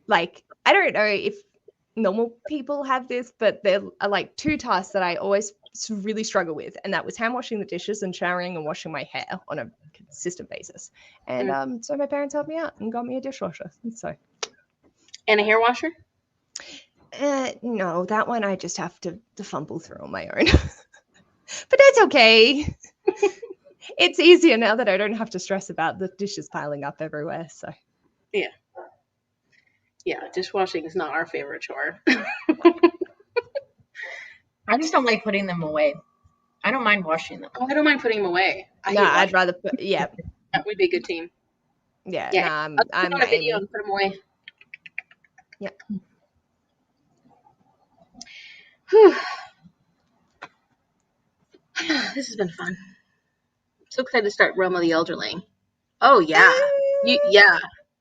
I don't know if normal people have this, but there are two tasks that I always really struggle with, and that was hand washing the dishes and showering and washing my hair on a consistent basis. And so my parents helped me out and got me a dishwasher. And a hair washer? No, that one I just have to fumble through on my own. But that's okay. It's easier now that I don't have to stress about the dishes piling up everywhere. So yeah, dishwashing is not our favorite chore. I just don't like putting them away. I don't mind washing them. Oh, I don't mind putting them away. I'd rather put. Yeah, we'd be a good team. Yeah. I'm on a video and put them away. Yeah. Whew. This has been fun. So excited to start Realm of the Elderling. Oh yeah,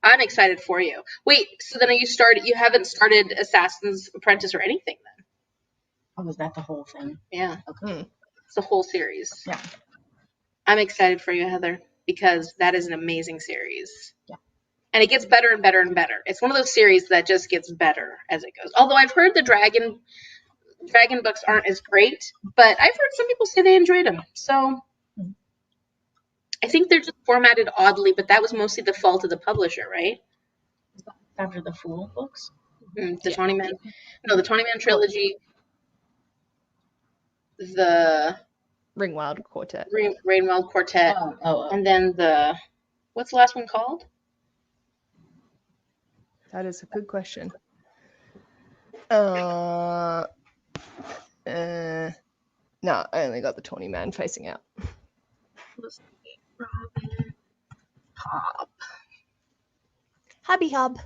I'm excited for you. Wait, so then you haven't started Assassin's Apprentice or anything then? Oh, was that the whole thing? Yeah. Okay. It's the whole series. Yeah. I'm excited for you, Heather, because that is an amazing series. Yeah. And it gets better and better and better. It's one of those series that just gets better as it goes. Although I've heard the dragon books aren't as great, but I've heard some people say they enjoyed them. So I think they're just formatted oddly, but that was mostly the fault of the publisher, right? After the Fool books? The Tawny Man. No, the Tawny Man trilogy. The Ringwild Quartet. Rainwild Quartet. Oh. And then what's the last one called? That is a good question. No, I only got the Tawny Man facing out. Robin Hobb. Hubby Hub.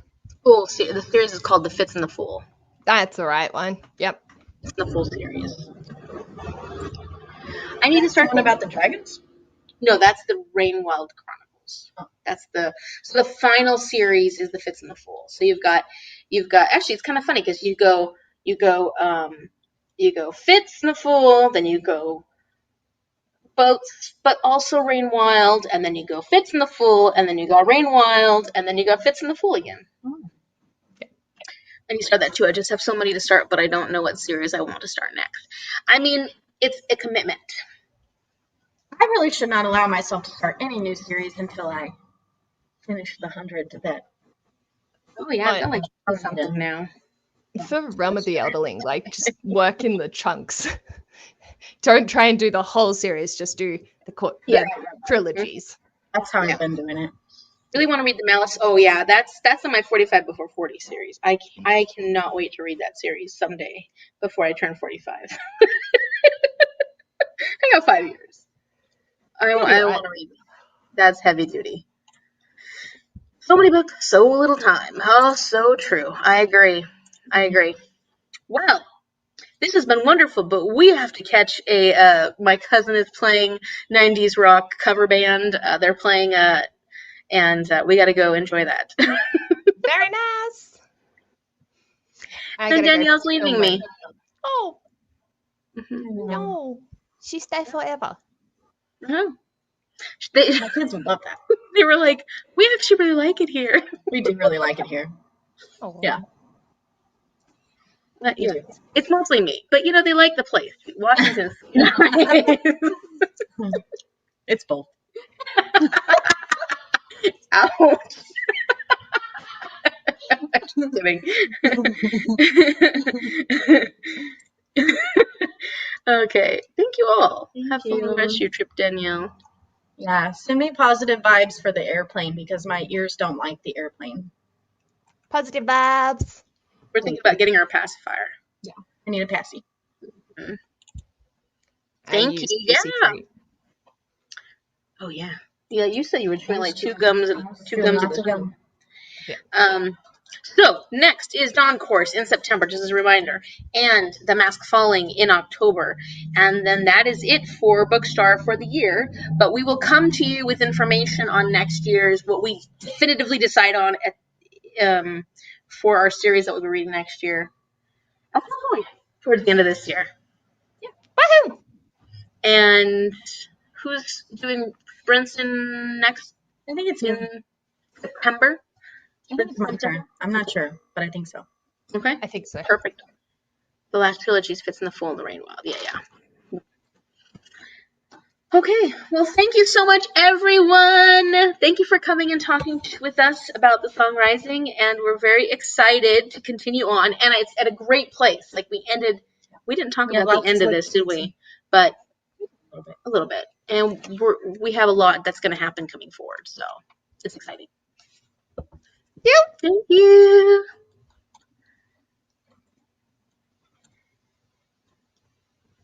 Oh, the series is called The Fitz and the Fool. That's the right one. Yep. It's the full series. I need to start one about the dragons? No, that's the Rainwild Chronicles. Oh. That's the final series is The Fitz and the Fool. So you've got actually it's kind of funny because you go Fitz and the Fool, then you go Boats, but also Rainwild, and then you go Fitz and the Fool, and then you go Rainwild, and then you go Fitz and the Fool again. Oh. Yeah. I need to start that too. I just have so many to start, but I don't know what series I want to start next. I mean, it's a commitment. I really should not allow myself to start any new series until I finish the 100 that. Oh yeah, I like something now. For Realm of the Elderling, just work in the chunks. Don't try and do the whole series. Just do the trilogies. That's how I've been doing it. Really want to read the Malice. Oh yeah, that's in my 45 before 40 series. I cannot wait to read that series someday before I turn 45. I got 5 years. I want to read. That's heavy duty. So many books, so little time. Oh, so true. I agree. Well, this has been wonderful, but we have to catch my cousin is playing 90s rock cover band. They're playing and we got to go enjoy that. Very nice. And Danielle's leaving me. Oh. No. She stay forever. Uh-huh. My kids would love that. They were like, we actually really like it here. We do really like it here. Oh. Yeah. But, it's mostly me. But, they like the place. Washington's nice. It's both. Ouch. Just kidding. Okay. Thank you all. Have fun with the rest of your trip, Danielle. Yeah. Send me positive vibes for the airplane because my ears don't like the airplane. Positive vibes. We're thinking about getting our pacifier. Yeah. I need a passy. Mm-hmm. Thank you. Yeah. Oh yeah. Yeah, you said you were chewing like two gums at a time. Yeah. So next is Dawn Course in September, just as a reminder, and The Mask Falling in October, and then that is it for BookStara for the year. But we will come to you with information on next year's, what we definitively decide on for our series that we'll be reading next year. At some point towards the end of this year. Yeah. Woohoo! And who's doing Brinson next? I think it's in September. I think it's my turn. I'm not sure, but I think so. Okay. I think so. Perfect. The last trilogy is Fits in the Fool and the Rain Wild. Yeah. Okay. Well, thank you so much, everyone. Thank you for coming and talking with us about the Song Rising, and we're very excited to continue on. And it's at a great place. Like we didn't talk about the end of this, did we? But a little bit. And we have a lot that's going to happen coming forward, so it's exciting. Yep. Thank you.